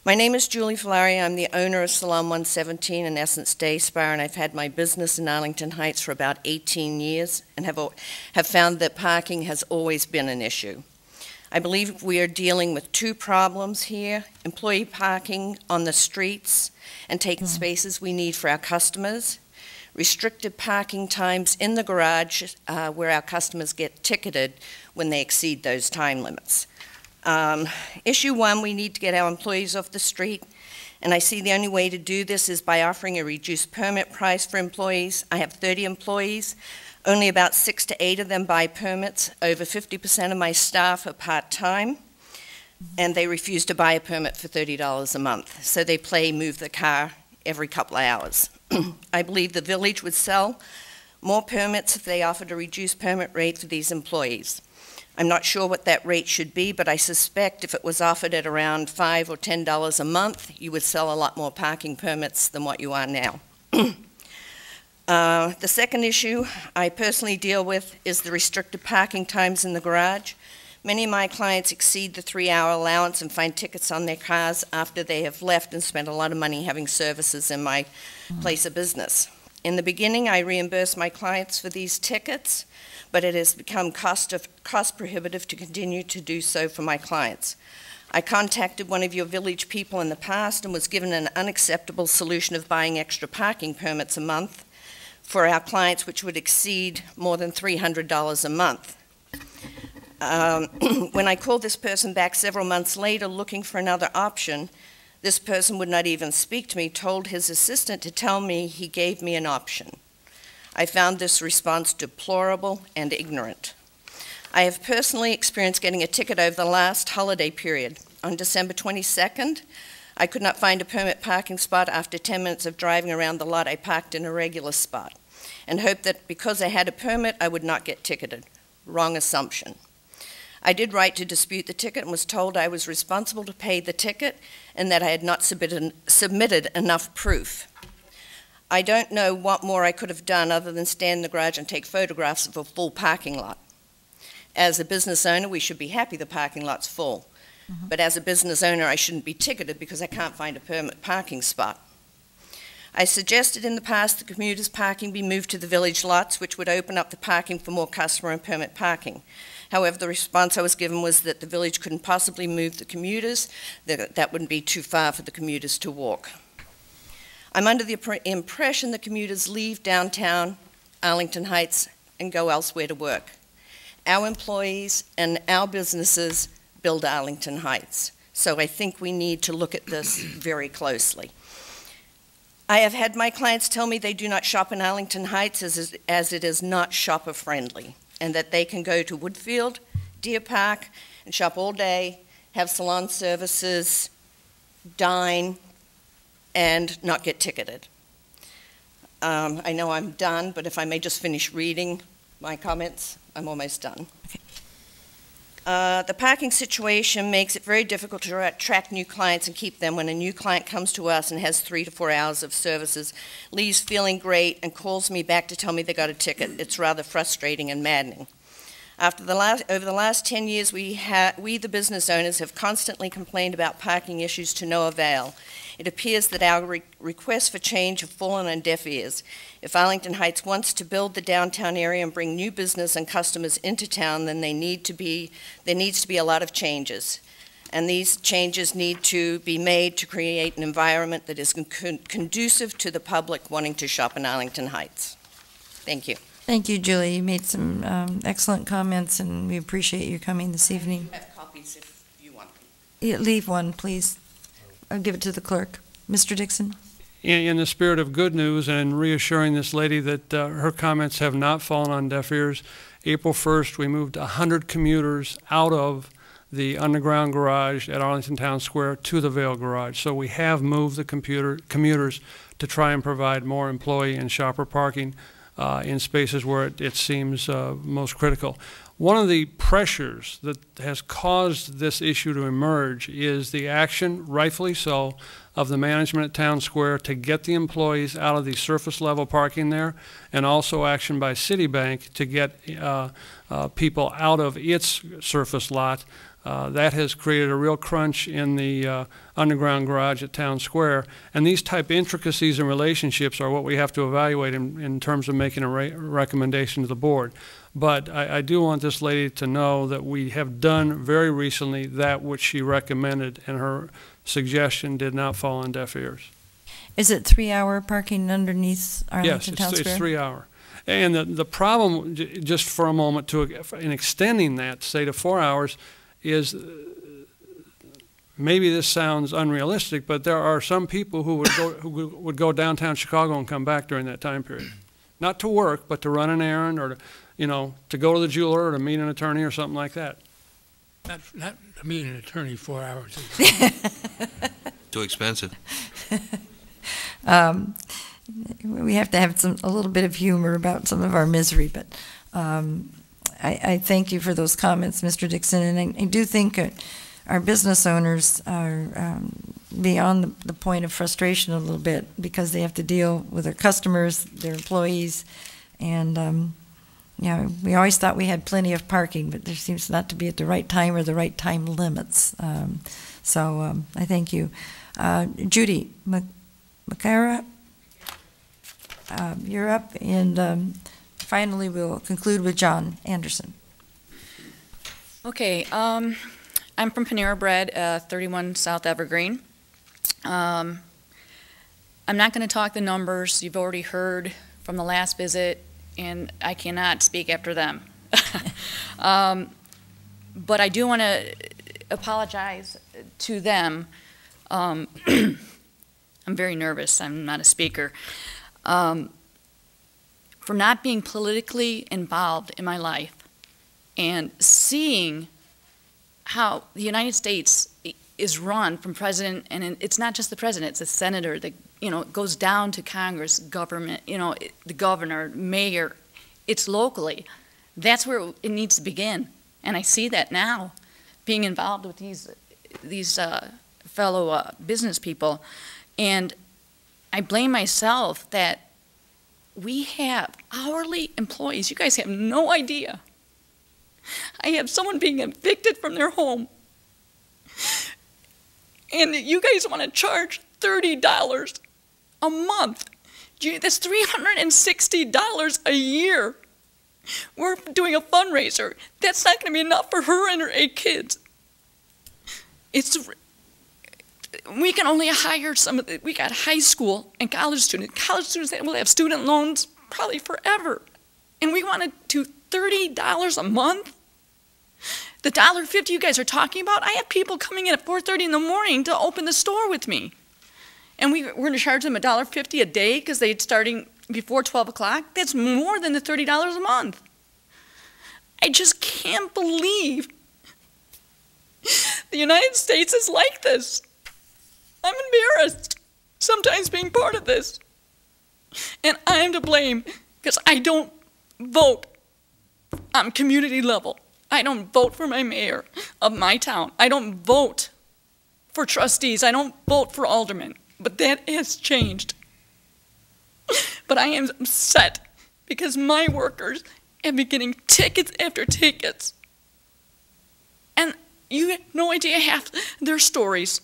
My name is Julie Filari. I'm the owner of Salon 117 in Essence Day Spa, and I've had my business in Arlington Heights for about 18 years and have found that parking has always been an issue. I believe we are dealing with 2 problems here: employee parking on the streets and taking spaces we need for our customers, restricted parking times in the garage where our customers get ticketed when they exceed those time limits. Issue 1, we need to get our employees off the street, and I see the only way to do this is by offering a reduced permit price for employees. I have 30 employees. Only about 6 to 8 of them buy permits. Over 50% of my staff are part-time, and they refuse to buy a permit for $30 a month. So they move the car every couple of hours. I believe the village would sell more permits if they offered a reduced permit rate for these employees. I'm not sure what that rate should be, but I suspect if it was offered at around $5 or $10 a month, you would sell a lot more parking permits than what you are now. The second issue I personally deal with is the restricted parking times in the garage. Many of my clients exceed the 3-hour allowance and find tickets on their cars after they have left and spent a lot of money having services in my place of business. In the beginning, I reimbursed my clients for these tickets, but it has become cost prohibitive to continue to do so for my clients. I contacted one of your village people in the past and was given an unacceptable solution of buying extra parking permits a month for our clients, which would exceed more than $300 a month. When I called this person back several months later looking for another option, this person would not even speak to me, told his assistant to tell me he gave me an option. I found this response deplorable and ignorant. I have personally experienced getting a ticket over the last holiday period. On December 22nd, I could not find a permit parking spot. After 10 minutes of driving around the lot, I parked in a regular spot and hoped that because I had a permit, I would not get ticketed. Wrong assumption. I did write to dispute the ticket and was told I was responsible to pay the ticket and that I had not submitted enough proof. I don't know what more I could have done other than stand in the garage and take photographs of a full parking lot. As a business owner, we should be happy the parking lot's full. But as a business owner, I shouldn't be ticketed because I can't find a permanent parking spot. I suggested in the past that commuters' parking be moved to the village lots, which would open up the parking for more customer and permit parking. However, the response I was given was that the village couldn't possibly move the commuters, that wouldn't be too far for the commuters to walk. I'm under the impression that commuters leave downtown Arlington Heights and go elsewhere to work. Our employees and our businesses build Arlington Heights, so I think we need to look at this very closely. I have had my clients tell me they do not shop in Arlington Heights as it is not shopper-friendly, and that they can go to Woodfield, Deer Park, and shop all day, have salon services, dine, and not get ticketed. I know I'm done, but if I may just finish reading my comments, I'm almost done. Okay. The parking situation makes it very difficult to attract new clients and keep them when a new client comes to us and has 3 to 4 hours of services, leaves feeling great, and calls me back to tell me they got a ticket. It's rather frustrating and maddening. Over the last 10 years, we, the business owners, have constantly complained about parking issues to no avail. It appears that our requests for change have fallen on deaf ears. If Arlington Heights wants to build the downtown area and bring new business and customers into town, then there needs to be a lot of changes. And these changes need to be made to create an environment that is conducive to the public wanting to shop in Arlington Heights. Thank you. Thank you, Julie. You made some excellent comments, and we appreciate you coming this evening. I have copies if you want. Yeah, leave one, please. I'll give it to the clerk. Mr. Dixon? In the spirit of good news and reassuring this lady that her comments have not fallen on deaf ears, April 1st, we moved 100 commuters out of the underground garage at Arlington Town Square to the Vail garage. So we have moved the commuters to try and provide more employee and shopper parking in spaces where it seems most critical. One of the pressures that has caused this issue to emerge is the action, rightfully so, of the management at Town Square to get the employees out of the surface level parking there, and also action by Citibank to get people out of its surface lot. That has created a real crunch in the underground garage at Town Square. And these type intricacies and relationships are what we have to evaluate in terms of making a recommendation to the board. But I do want this lady to know that we have done very recently that which she recommended, and her suggestion did not fall on deaf ears. Is it 3-hour parking underneath Arlington Town Square? Yes, it's 3 hour. And the problem, just for a moment, in extending that, say to 4 hours, is maybe this sounds unrealistic, but there are some people who would go downtown Chicago and come back during that time period, not to work, but to run an errand or to go to the jeweler or to meet an attorney or something like that. Not to meet an attorney 4 hours. Too expensive. We have to have a little bit of humor about some of our misery, but I thank you for those comments, Mr. Dixon, and I do think our business owners are beyond the point of frustration a little bit because they have to deal with their customers, their employees, and we always thought we had plenty of parking, but there seems not to be at the right time or the right time limits. So I thank you. Judy McCara, you're up, and finally we'll conclude with John Anderson. Okay, I'm from Panera Bread, 31 South Evergreen. I'm not going to talk the numbers. You've already heard from the last visit, and I cannot speak after them. But I do want to apologize to them. I'm very nervous. I'm not a speaker. For not being politically involved in my life and seeing how the United States is run from president, and it's not just the president, it's the senator, it goes down to Congress, government, the governor, mayor, it's locally. That's where it needs to begin. And I see that now, being involved with these fellow business people. And I blame myself that we have hourly employees. You guys have no idea I have someone being evicted from their home. And you guys want to charge $30 a month. Gee, that's $360 a year. We're doing a fundraiser. That's not going to be enough for her and her 8 kids. We can only hire we got high school and college students. College students that will have student loans probably forever. And we want to do $30 a month? The $1.50 you guys are talking about, I have people coming in at 4:30 in the morning to open the store with me. And we're going to charge them $1.50 a day because they're starting before 12 o'clock. That's more than the $30 a month. I just can't believe the United States is like this. I'm embarrassed sometimes being part of this. And I'm to blame because I don't vote on community level. I don't vote for my mayor of my town. I don't vote for trustees. I don't vote for aldermen. But that has changed. But I am upset because my workers have been getting tickets after tickets. And you have no idea half their stories.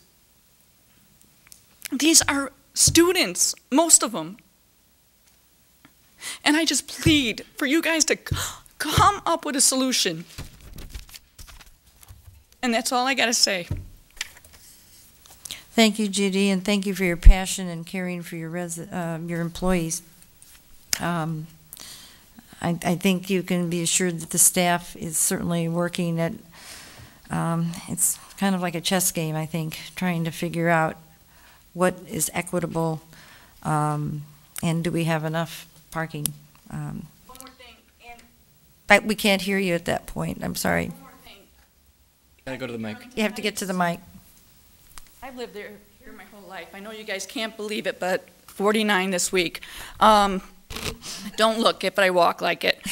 These are students, most of them. And I just plead for you guys to come up with a solution. And that's all I got to say. Thank you, Judy, and thank you for your passion and caring for your employees. I think you can be assured that the staff is certainly working at, it's kind of like a chess game, I think, trying to figure out what is equitable and do we have enough parking. One more thing. We can't hear you at that point. I'm sorry. One more thing. Gotta go to the mic. You have to get to the mic. I've lived here my whole life. I know you guys can't believe it, but 49 this week. Don't look it, but I walk like it.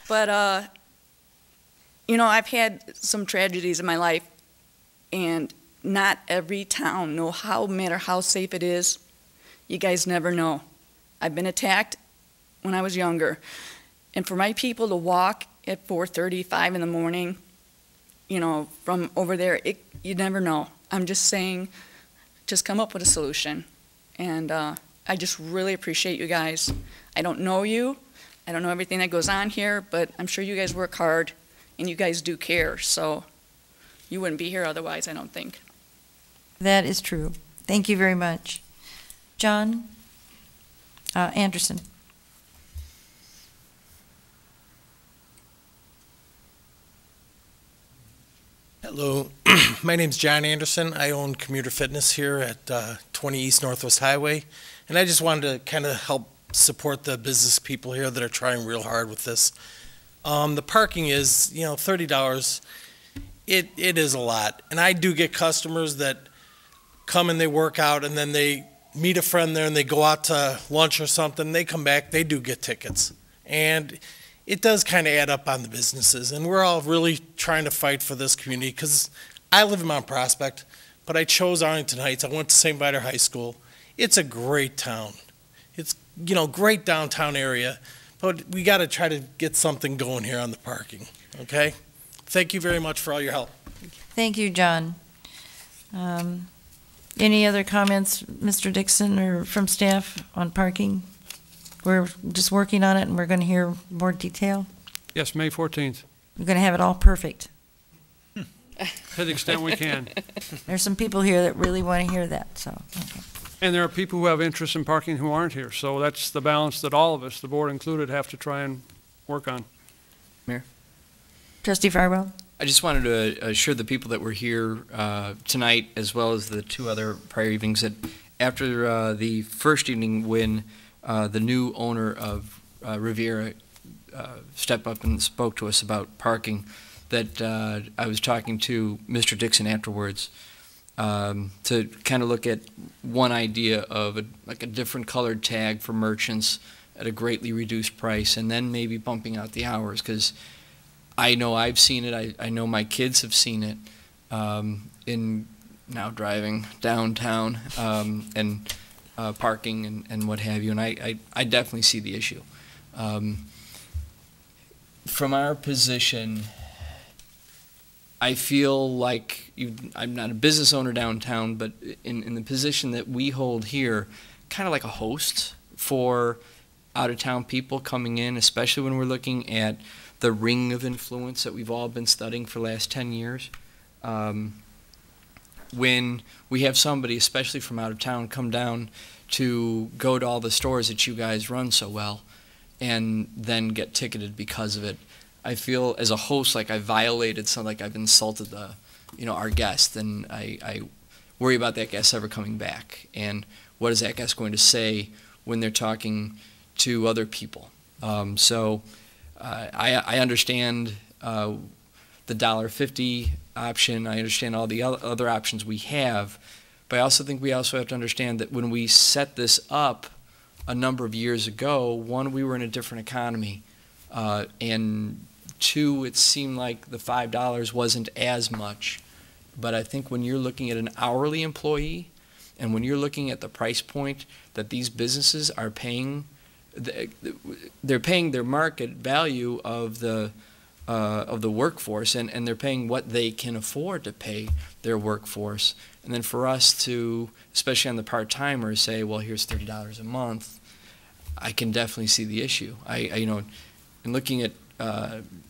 But you know, I've had some tragedies in my life, and not every town no matter how safe it is. You guys never know. I've been attacked when I was younger, and for my people to walk at 4:35 in the morning, you know, from over there, you never know. I'm just saying, just come up with a solution. And I just really appreciate you guys. I don't know you. I don't know everything that goes on here, but I'm sure you guys work hard and you guys do care. So you wouldn't be here otherwise, I don't think. That is true. Thank you very much. John Anderson. Hello, my name's John Anderson. I own Commuter Fitness here at 20 East Northwest Highway, and I just wanted to kind of help support the business people here that are trying real hard with this. The parking is, you know, $30. It is a lot, and I do get customers that come and they work out, and then they meet a friend there, and they go out to lunch or something. They come back, they do get tickets, and it does kind of add up on the businesses, and we're all really trying to fight for this community because I live in Mount Prospect, but I chose Arlington Heights. I went to St. Viator High School. It's a great town. It's, you know, great downtown area, but we got to try to get something going here on the parking, okay? Thank you very much for all your help. Thank you, John. Any other comments, Mr. Dixon, or from staff on parking? We're just working on it, and we're going to hear more detail. Yes, May 14th. We're going to have it all perfect. To the extent we can. There's some people here that really want to hear that, so. Okay. And there are people who have interest in parking who aren't here, so that's the balance that all of us, the board included, have to try and work on. Mayor? Trustee Farwell? I just wanted to assure the people that were here tonight, as well as the 2 other prior evenings, that after the first evening when the new owner of Riviera stepped up and spoke to us about parking, that I was talking to Mr. Dixon afterwards to kind of look at one idea of like a different colored tag for merchants at a greatly reduced price, and then maybe bumping out the hours, because I know I've seen it, I know my kids have seen it in now driving downtown and parking and what have you, and I definitely see the issue. from our position, I feel like I'm not a business owner downtown, but in the position that we hold here, kind of like a host for out-of-town people coming in, especially when we're looking at the ring of influence that we've all been studying for the last 10 years. When we have somebody, especially from out of town, come down to go to all the stores that you guys run so well and then get ticketed because of it, I feel as a host like I violated something, like I've insulted our guest, and I worry about that guest ever coming back. And what is that guest going to say when they're talking to other people? So I understand the $1.50 option. I understand all the other options we have, but I also think we also have to understand that when we set this up a number of years ago, one, we were in a different economy, and two, it seemed like the $5 wasn't as much. But I think when you're looking at an hourly employee, and when you're looking at the price point that these businesses are paying, they're paying their market value of the workforce, and they're paying what they can afford to pay their workforce. And then for us to, especially on the part-timers, say, well, here's $30 a month, I can definitely see the issue. In looking at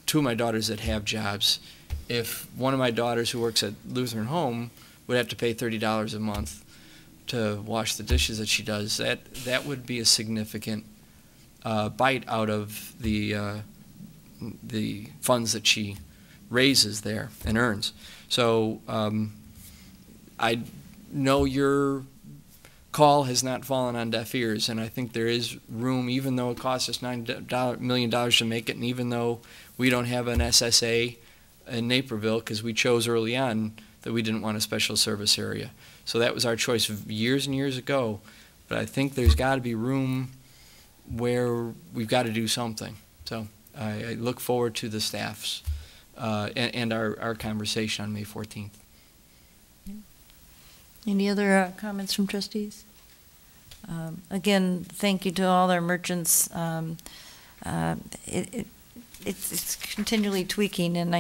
two of my daughters that have jobs, if one of my daughters who works at Lutheran Home would have to pay $30 a month to wash the dishes that she does, that would be a significant bite out of the funds that she raises there and earns. So I know your call has not fallen on deaf ears, and I think there is room, even though it costs us $9 million to make it, and even though we don't have an SSA in Naperville because we chose early on that we didn't want a special service area. So that was our choice years and years ago. But I think there's got to be room where we've got to do something. So I look forward to the staff's and our conversation on May 14th. Any other comments from trustees? Again, thank you to all our merchants. It's continually tweaking, and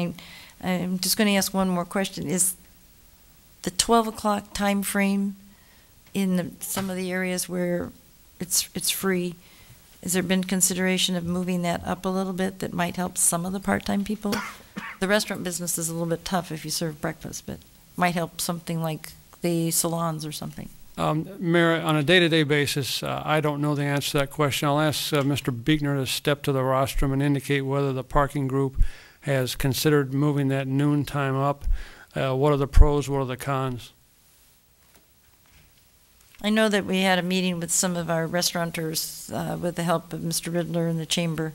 I'm just going to ask one more question. Is the 12 o'clock time frame in some of the areas where it's free, has there been consideration of moving that up a little bit that might help some of the part-time people? The restaurant business is a little bit tough if you serve breakfast, but might help something like the salons or something. Mayor, on a day-to-day basis, I don't know the answer to that question. I'll ask Mr. Buechner to step to the rostrum and indicate whether the parking group has considered moving that noon time up. What are the pros, what are the cons? I know that we had a meeting with some of our restaurateurs with the help of Mr. Riddler in the chamber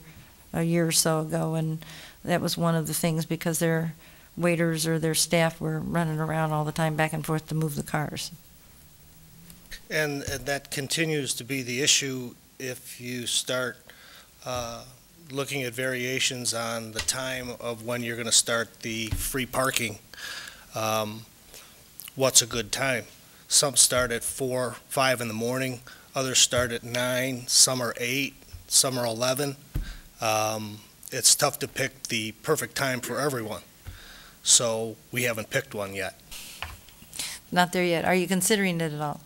a year or so ago, and that was one of the things because their waiters or their staff were running around all the time back and forth to move the cars. And that continues to be the issue if you start looking at variations on the time of when you're going to start the free parking. What's a good time? Some start at 4, 5 in the morning. Others start at 9. Some are 8. Some are 11. It's tough to pick the perfect time for everyone. So we haven't picked one yet. Not there yet. Are you considering it at all?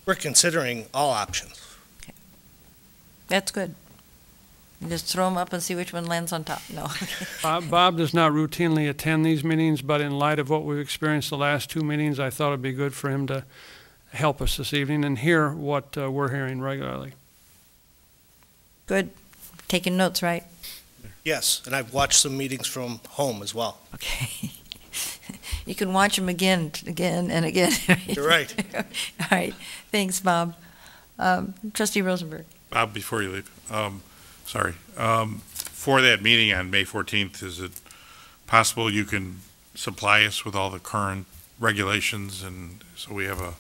We're considering all options. Okay. That's good. You just throw them up and see which one lands on top. No. Bob does not routinely attend these meetings, but in light of what we've experienced the last 2 meetings, I thought it'd be good for him to help us this evening and hear what we're hearing regularly. Good. Taking notes, right? Yes, and I've watched some meetings from home as well. Okay. You can watch them again and again. You're right. All right. Thanks, Bob. Trustee Rosenberg. Bob, before you leave, for that meeting on May 14th, is it possible you can supply us with all the current regulations, and so we have a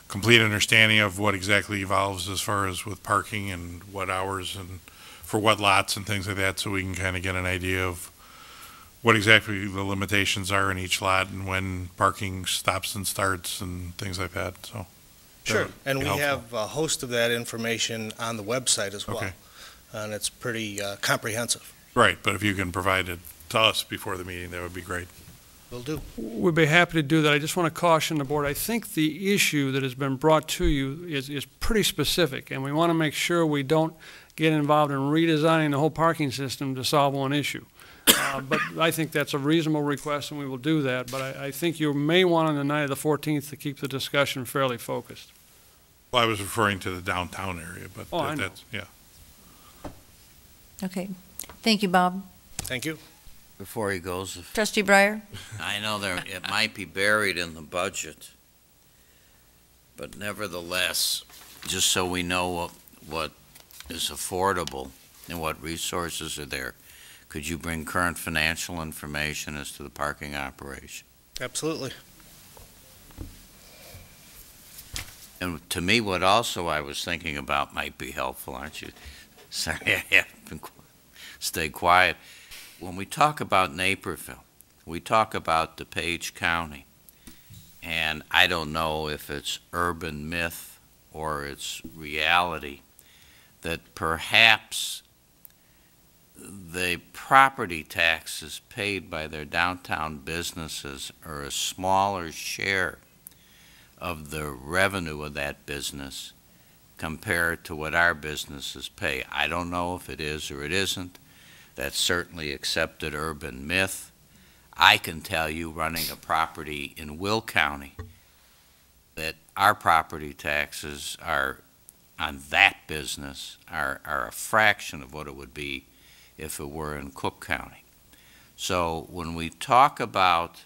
complete understanding of what exactly evolves as far as with parking and what hours and for what lots and things like that, so we can kind of get an idea of what exactly the limitations are in each lot and when parking stops and starts and things like that. So sure, and we have a host of that information on the website as well. Okay. And it's pretty comprehensive. Right, but if you can provide it to us before the meeting, that would be great. Will do. We'd be happy to do that. I just want to caution the board. I think the issue that has been brought to you is pretty specific, and we want to make sure we don't get involved in redesigning the whole parking system to solve one issue. But I think that's a reasonable request, and we will do that. But I think you may want on the night of the 14th to keep the discussion fairly focused. Well, I was referring to the downtown area, but I know. that's, yeah. Okay. Thank you, Bob. Thank you. Before he goes, Trustee Breyer? I know it might be buried in the budget, but nevertheless, just so we know what is affordable and what resources are there, could you bring current financial information as to the parking operation? Absolutely. And to me, what also I was thinking about might be helpful, aren't you? Sorry, I haven't stayed quiet. When we talk about Naperville, we talk about DuPage County, and I don't know if it's urban myth or it's reality, that perhaps the property taxes paid by their downtown businesses are a smaller share of the revenue of that business compared to what our businesses pay. I don't know if it is or it isn't. That's certainly accepted urban myth. I can tell you, running a property in Will County, that our property taxes are on that business are a fraction of what it would be if it were in Cook County. So when we talk about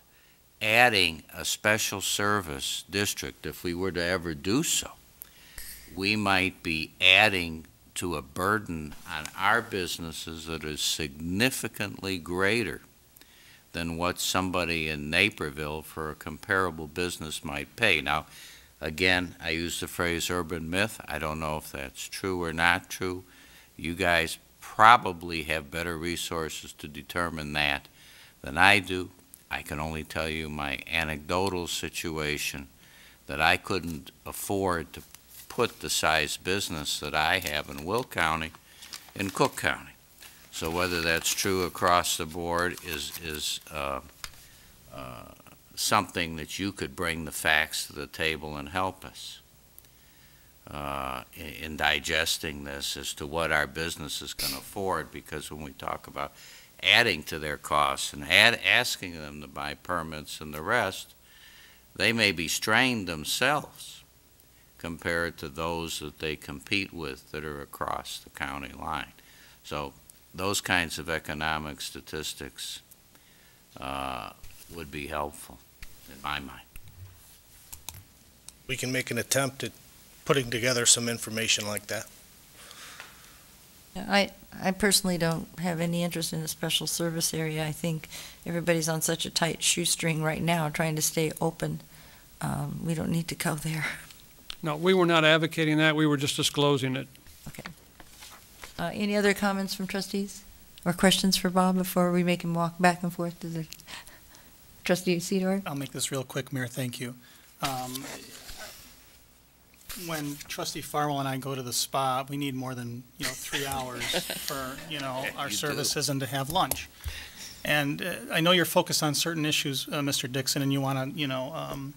adding a special service district, if we were to ever do so, we might be adding to a burden on our businesses that is significantly greater than what somebody in Naperville for a comparable business might pay. Now, again, I use the phrase urban myth. I don't know if that's true or not true. You guys probably have better resources to determine that than I do. I can only tell you my anecdotal situation that I couldn't afford to put the size business that I have in Will County in Cook County. So whether that's true across the board is something that you could bring the facts to the table and help us in digesting this as to what our businesses can afford, because when we talk about adding to their costs and asking them to buy permits and the rest, they may be strained themselves compared to those that they compete with that are across the county line. So those kinds of economic statistics would be helpful in my mind. We can make an attempt at putting together some information like that. I personally don't have any interest in a special service area. I think everybody's on such a tight shoestring right now trying to stay open. We don't need to go there. No, we were not advocating that. We were just disclosing it. Okay. Any other comments from trustees or questions for Bob before we make him walk back and forth to the Trustee Sidor? I'll make this real quick, Mayor. Thank you. When Trustee Farwell and I go to the spa, we need more than 3 hours for our services and to have lunch. And I know you're focused on certain issues, Mr. Dixon, and you want to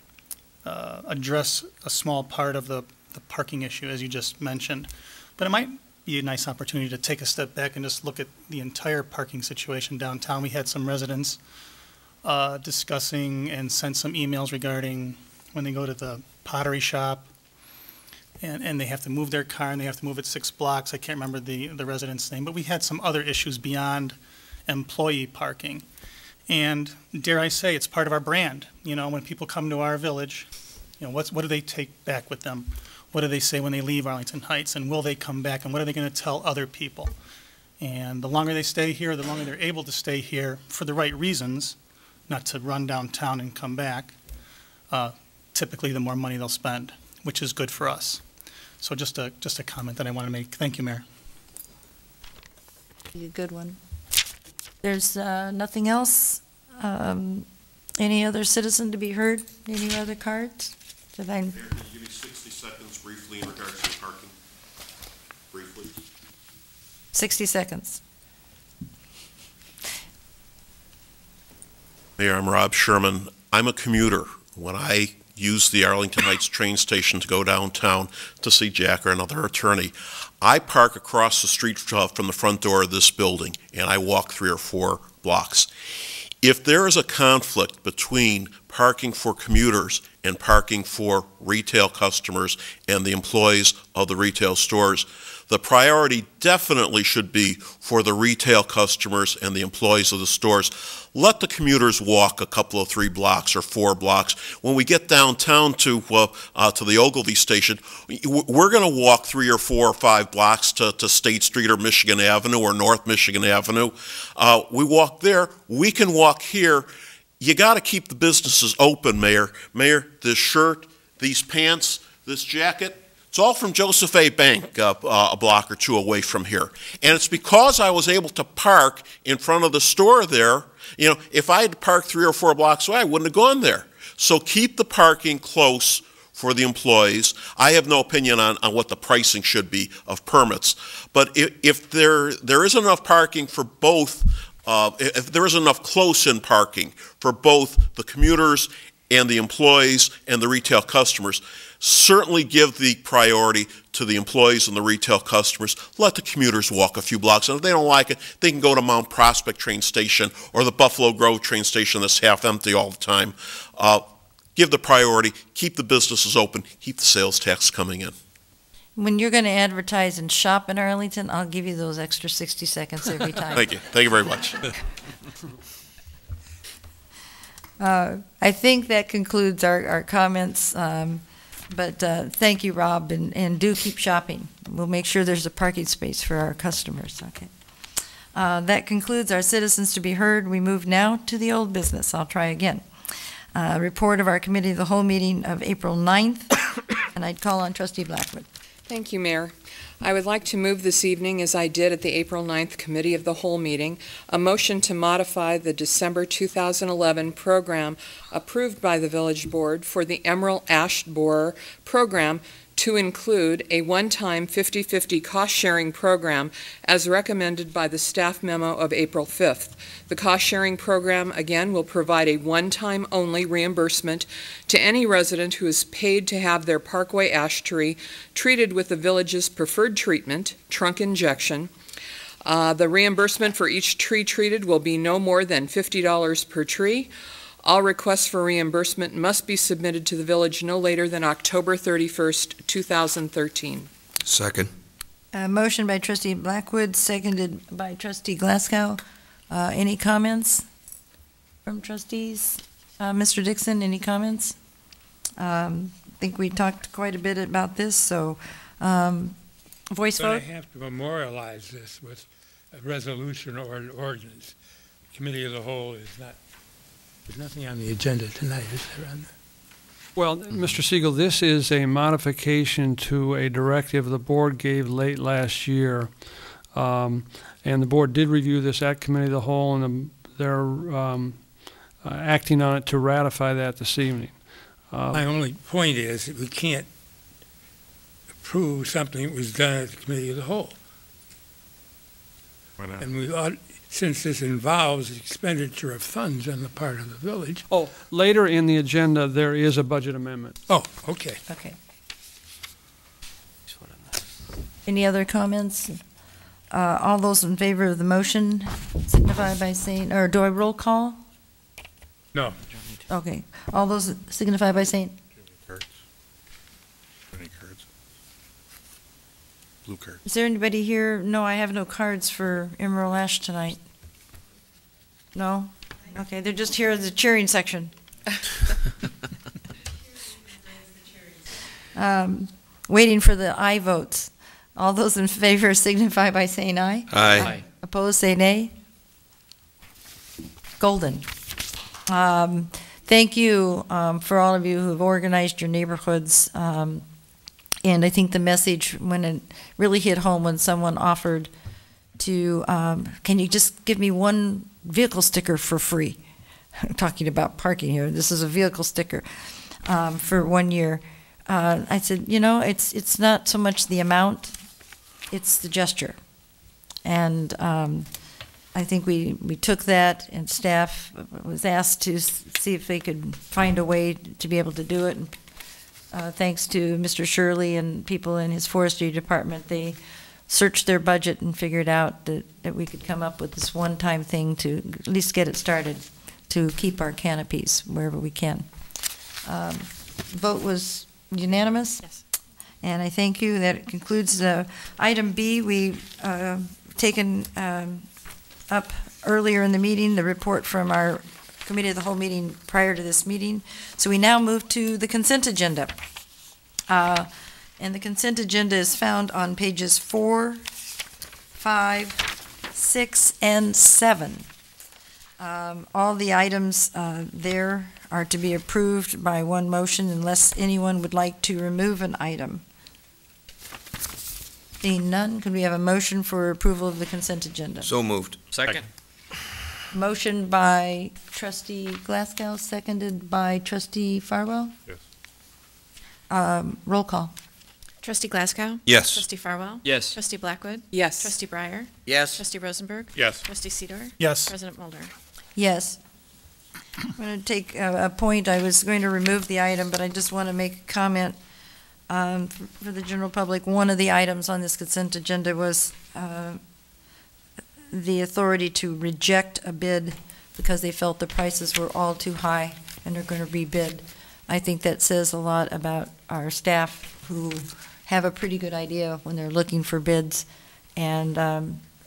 address a small part of the parking issue, as you just mentioned. But it might be a nice opportunity to take a step back and just look at the entire parking situation downtown. We had some residents discussing and sent some emails regarding when they go to the pottery shop and they have to move their car and they have to move it 6 blocks. I can't remember the resident's name, but we had some other issues beyond employee parking. And dare I say, it's part of our brand. When people come to our village, what do they take back with them? What do they say when they leave Arlington Heights? And will they come back? And what are they going to tell other people? And the longer they stay here, the longer they're able to stay here for the right reasons, not to run downtown and come back, typically the more money they'll spend, which is good for us. So just a comment that I want to make. Thank you, Mayor. A good one. There's nothing else. Any other citizen to be heard? Any other cards? Mayor, can you give me 60 seconds briefly in regards to parking? Briefly. 60 seconds. Mayor, I'm Rob Sherman. I'm a commuter. When I use the Arlington Heights train station to go downtown to see Jack or another attorney, I park across the street from the front door of this building, and I walk 3 or 4 blocks. If there is a conflict between parking for commuters and parking for retail customers and the employees of the retail stores, the priority definitely should be for the retail customers and the employees of the stores. Let the commuters walk a couple of 3 blocks or 4 blocks. When we get downtown to the Ogilvy station, we're going to walk 3 or 4 or 5 blocks to State Street or Michigan Avenue or North Michigan Avenue. We walk there. We can walk here. You got to keep the businesses open, Mayor. Mayor, this shirt, these pants, this jacket, it's all from Joseph A. Bank, a block or 2 away from here. And it's because I was able to park in front of the store there. You know, if I had parked 3 or 4 blocks away, I wouldn't have gone there. So keep the parking close for the employees. I have no opinion on what the pricing should be of permits. But if there isn't enough parking for both, if there isn't enough close-in parking for both the commuters and the employees and the retail customers, certainly give the priority to the employees and the retail customers. Let the commuters walk a few blocks, and if they don't like it, they can go to Mount Prospect train station or the Buffalo Grove train station that's half empty all the time. Give the priority, keep the businesses open, keep the sales tax coming in. When you're going to advertise and shop in Arlington, I'll give you those extra 60 seconds every time. Thank you. Thank you very much. I think that concludes our comments, but thank you, Rob, and do keep shopping. We'll make sure there's a parking space for our customers. Okay. That concludes our citizens to be heard. We move now to the old business. I'll try again. Report of our committee of the whole meeting of April 9th, and I'd call on Trustee Blackwood. Thank you, Mayor. I would like to move this evening, as I did at the April 9th Committee of the Whole meeting, a motion to modify the December 2011 program approved by the Village Board for the Emerald Ash Borer program to include a one-time 50-50 cost-sharing program as recommended by the staff memo of April 5th. The cost-sharing program, again, will provide a one-time only reimbursement to any resident who is paid to have their parkway ash tree treated with the village's preferred treatment, trunk injection. The reimbursement for each tree treated will be no more than $50 per tree. All requests for reimbursement must be submitted to the village no later than October 31st, 2013. Second. Motion by Trustee Blackwood, seconded by Trustee Glasgow. Any comments from trustees? Mr. Dixon, any comments? I think we talked quite a bit about this, so voice vote? I have to memorialize this with a resolution or an ordinance. The Committee of the Whole is not. There's nothing on the agenda tonight, is there? Well, Mr. Siegel, this is a modification to a directive the board gave late last year. And the board did review this at Committee of the Whole, and they're acting on it to ratify that this evening. My only point is that we can't approve something that was done at the Committee of the Whole. Why not? And we ought, since this involves expenditure of funds on the part of the village. Oh, later in the agenda, there is a budget amendment. Oh, okay. Okay. Any other comments? All those in favor of the motion signify by saying, or do I roll call? No. Okay. All those signify by saying? Cards. Any cards? Blue card. Is there anybody here? No, I have no cards for Emerald Ash tonight. No? Okay, they're just here at the cheering section. Waiting for the aye votes. All those in favor signify by saying aye. Aye. Aye. Opposed, say nay. Golden. Thank you for all of you who have organized your neighborhoods. And I think the message, when it really hit home, when someone offered to, can you just give me one vehicle sticker for free? I'm talking about parking here. This is a vehicle sticker for 1 year. I said, you know, it's not so much the amount, it's the gesture. And I think we took that, and staff was asked to see if they could find a way to be able to do it. And, thanks to Mr. Shirley and people in his forestry department, they searched their budget and figured out that we could come up with this one-time thing to at least get it started, to keep our canopies wherever we can. Vote was unanimous? Yes. And I thank you. That concludes item B. We've taken up earlier in the meeting the report from our committee of the whole meeting prior to this meeting. So we now move to the consent agenda. And the consent agenda is found on pages 4, 5, 6, and 7. All the items there are to be approved by one motion unless anyone would like to remove an item. Being none, could we have a motion for approval of the consent agenda? So moved. Second. Motion by Trustee Glasgow, seconded by Trustee Farwell. Yes. Roll call. Trustee Glasgow? Yes. Trustee Farwell? Yes. Trustee Blackwood? Yes. Trustee Breyer? Yes. Trustee Rosenberg? Yes. Trustee Sidor? Yes. President Mulder? Yes. I'm going to take a point. I was going to remove the item, but I just want to make a comment for the general public. One of the items on this consent agenda was the authority to reject a bid because they felt the prices were all too high and they're going to rebid. I think that says a lot about our staff who have a pretty good idea when they're looking for bids and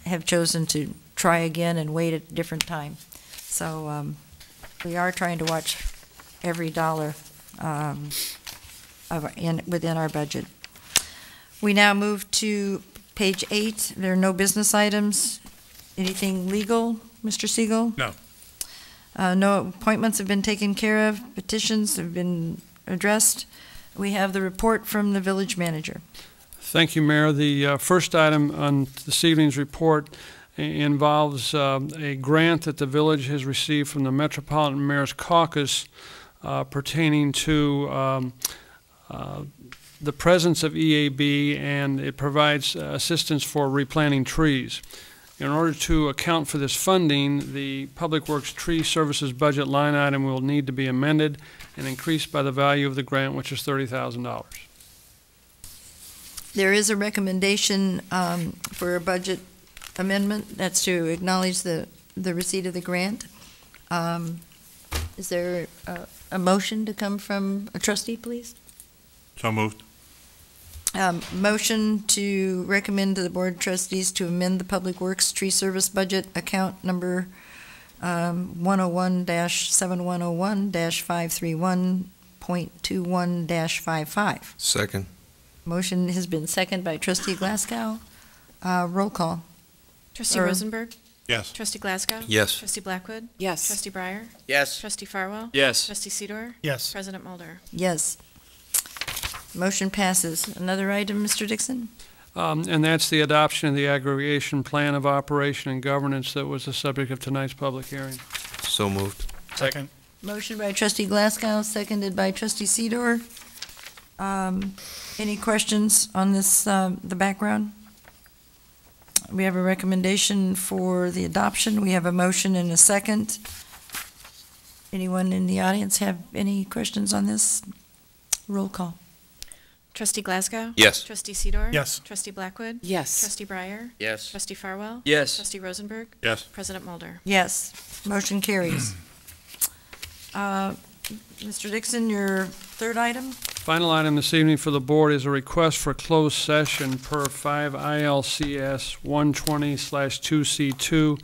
have chosen to try again and wait at a different time. So we are trying to watch every dollar within our budget. We now move to page 8. There are no business items. Anything legal, Mr. Siegel? No. No appointments have been taken care of. Petitions have been addressed. We have the report from the village manager. Thank you, Mayor. The first item on this evening's report involves a grant that the village has received from the Metropolitan Mayor's Caucus pertaining to the presence of EAB, and it provides assistance for replanting trees. In order to account for this funding, the Public Works Tree Services budget line item will need to be amended and increased by the value of the grant, which is $30,000. There is a recommendation for a budget amendment. That's to acknowledge the receipt of the grant. Is there a motion to come from a trustee, please? So moved. Motion to recommend to the Board of Trustees to amend the Public Works Tree Service Budget account number 101-7101-531.21-55. Second. Motion has been seconded by Trustee Glasgow. Roll call. Trustee Rosenberg? Yes. Trustee Glasgow? Yes. Trustee Blackwood? Yes. Trustee Breyer? Yes. Trustee Farwell? Yes. Trustee Sidor? Yes. President Mulder? Yes. Motion passes. Another item, Mr. Dixon? And that's the adoption of the aggregation plan of operation and governance that was the subject of tonight's public hearing. So moved. Second. Motion by Trustee Glasgow, seconded by Trustee Sidor. Any questions on this, the background? We have a recommendation for the adoption. We have a motion and a second. Anyone in the audience have any questions on this? Roll call. Trustee Glasgow? Yes. Trustee Sidor? Yes. Trustee Blackwood? Yes. Trustee Breyer? Yes. Trustee Farwell? Yes. Trustee Rosenberg? Yes. President Mulder? Yes. Motion carries. Mr. Dixon, your third item? Final item this evening for the board is a request for closed session per 5 ILCS 120/2C2,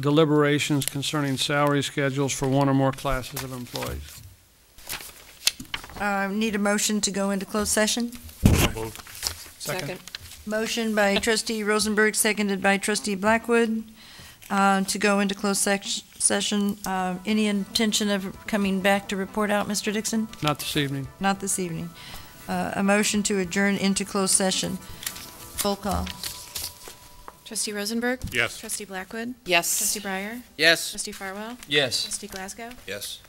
deliberations concerning salary schedules for one or more classes of employees. Need a motion to go into closed session? So moved. Second. Motion by Trustee Rosenberg, seconded by Trustee Blackwood, to go into closed session. Any intention of coming back to report out, Mr. Dixon? Not this evening. Not this evening. A motion to adjourn into closed session. Roll call. Trustee Rosenberg? Yes. Trustee Blackwood? Yes. Trustee Breyer? Yes. Trustee Farwell? Yes. Trustee Glasgow? Yes.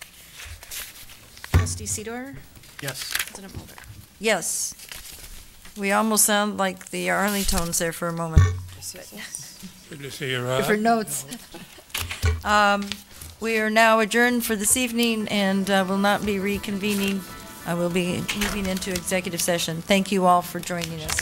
Trustee Sidor? Yes. President Mulder? Yes. We almost sound like the Arlingtons there for a moment. Good to see you, Rob. different notes. We are now adjourned for this evening and will not be reconvening. I will be moving into executive session. Thank you all for joining us.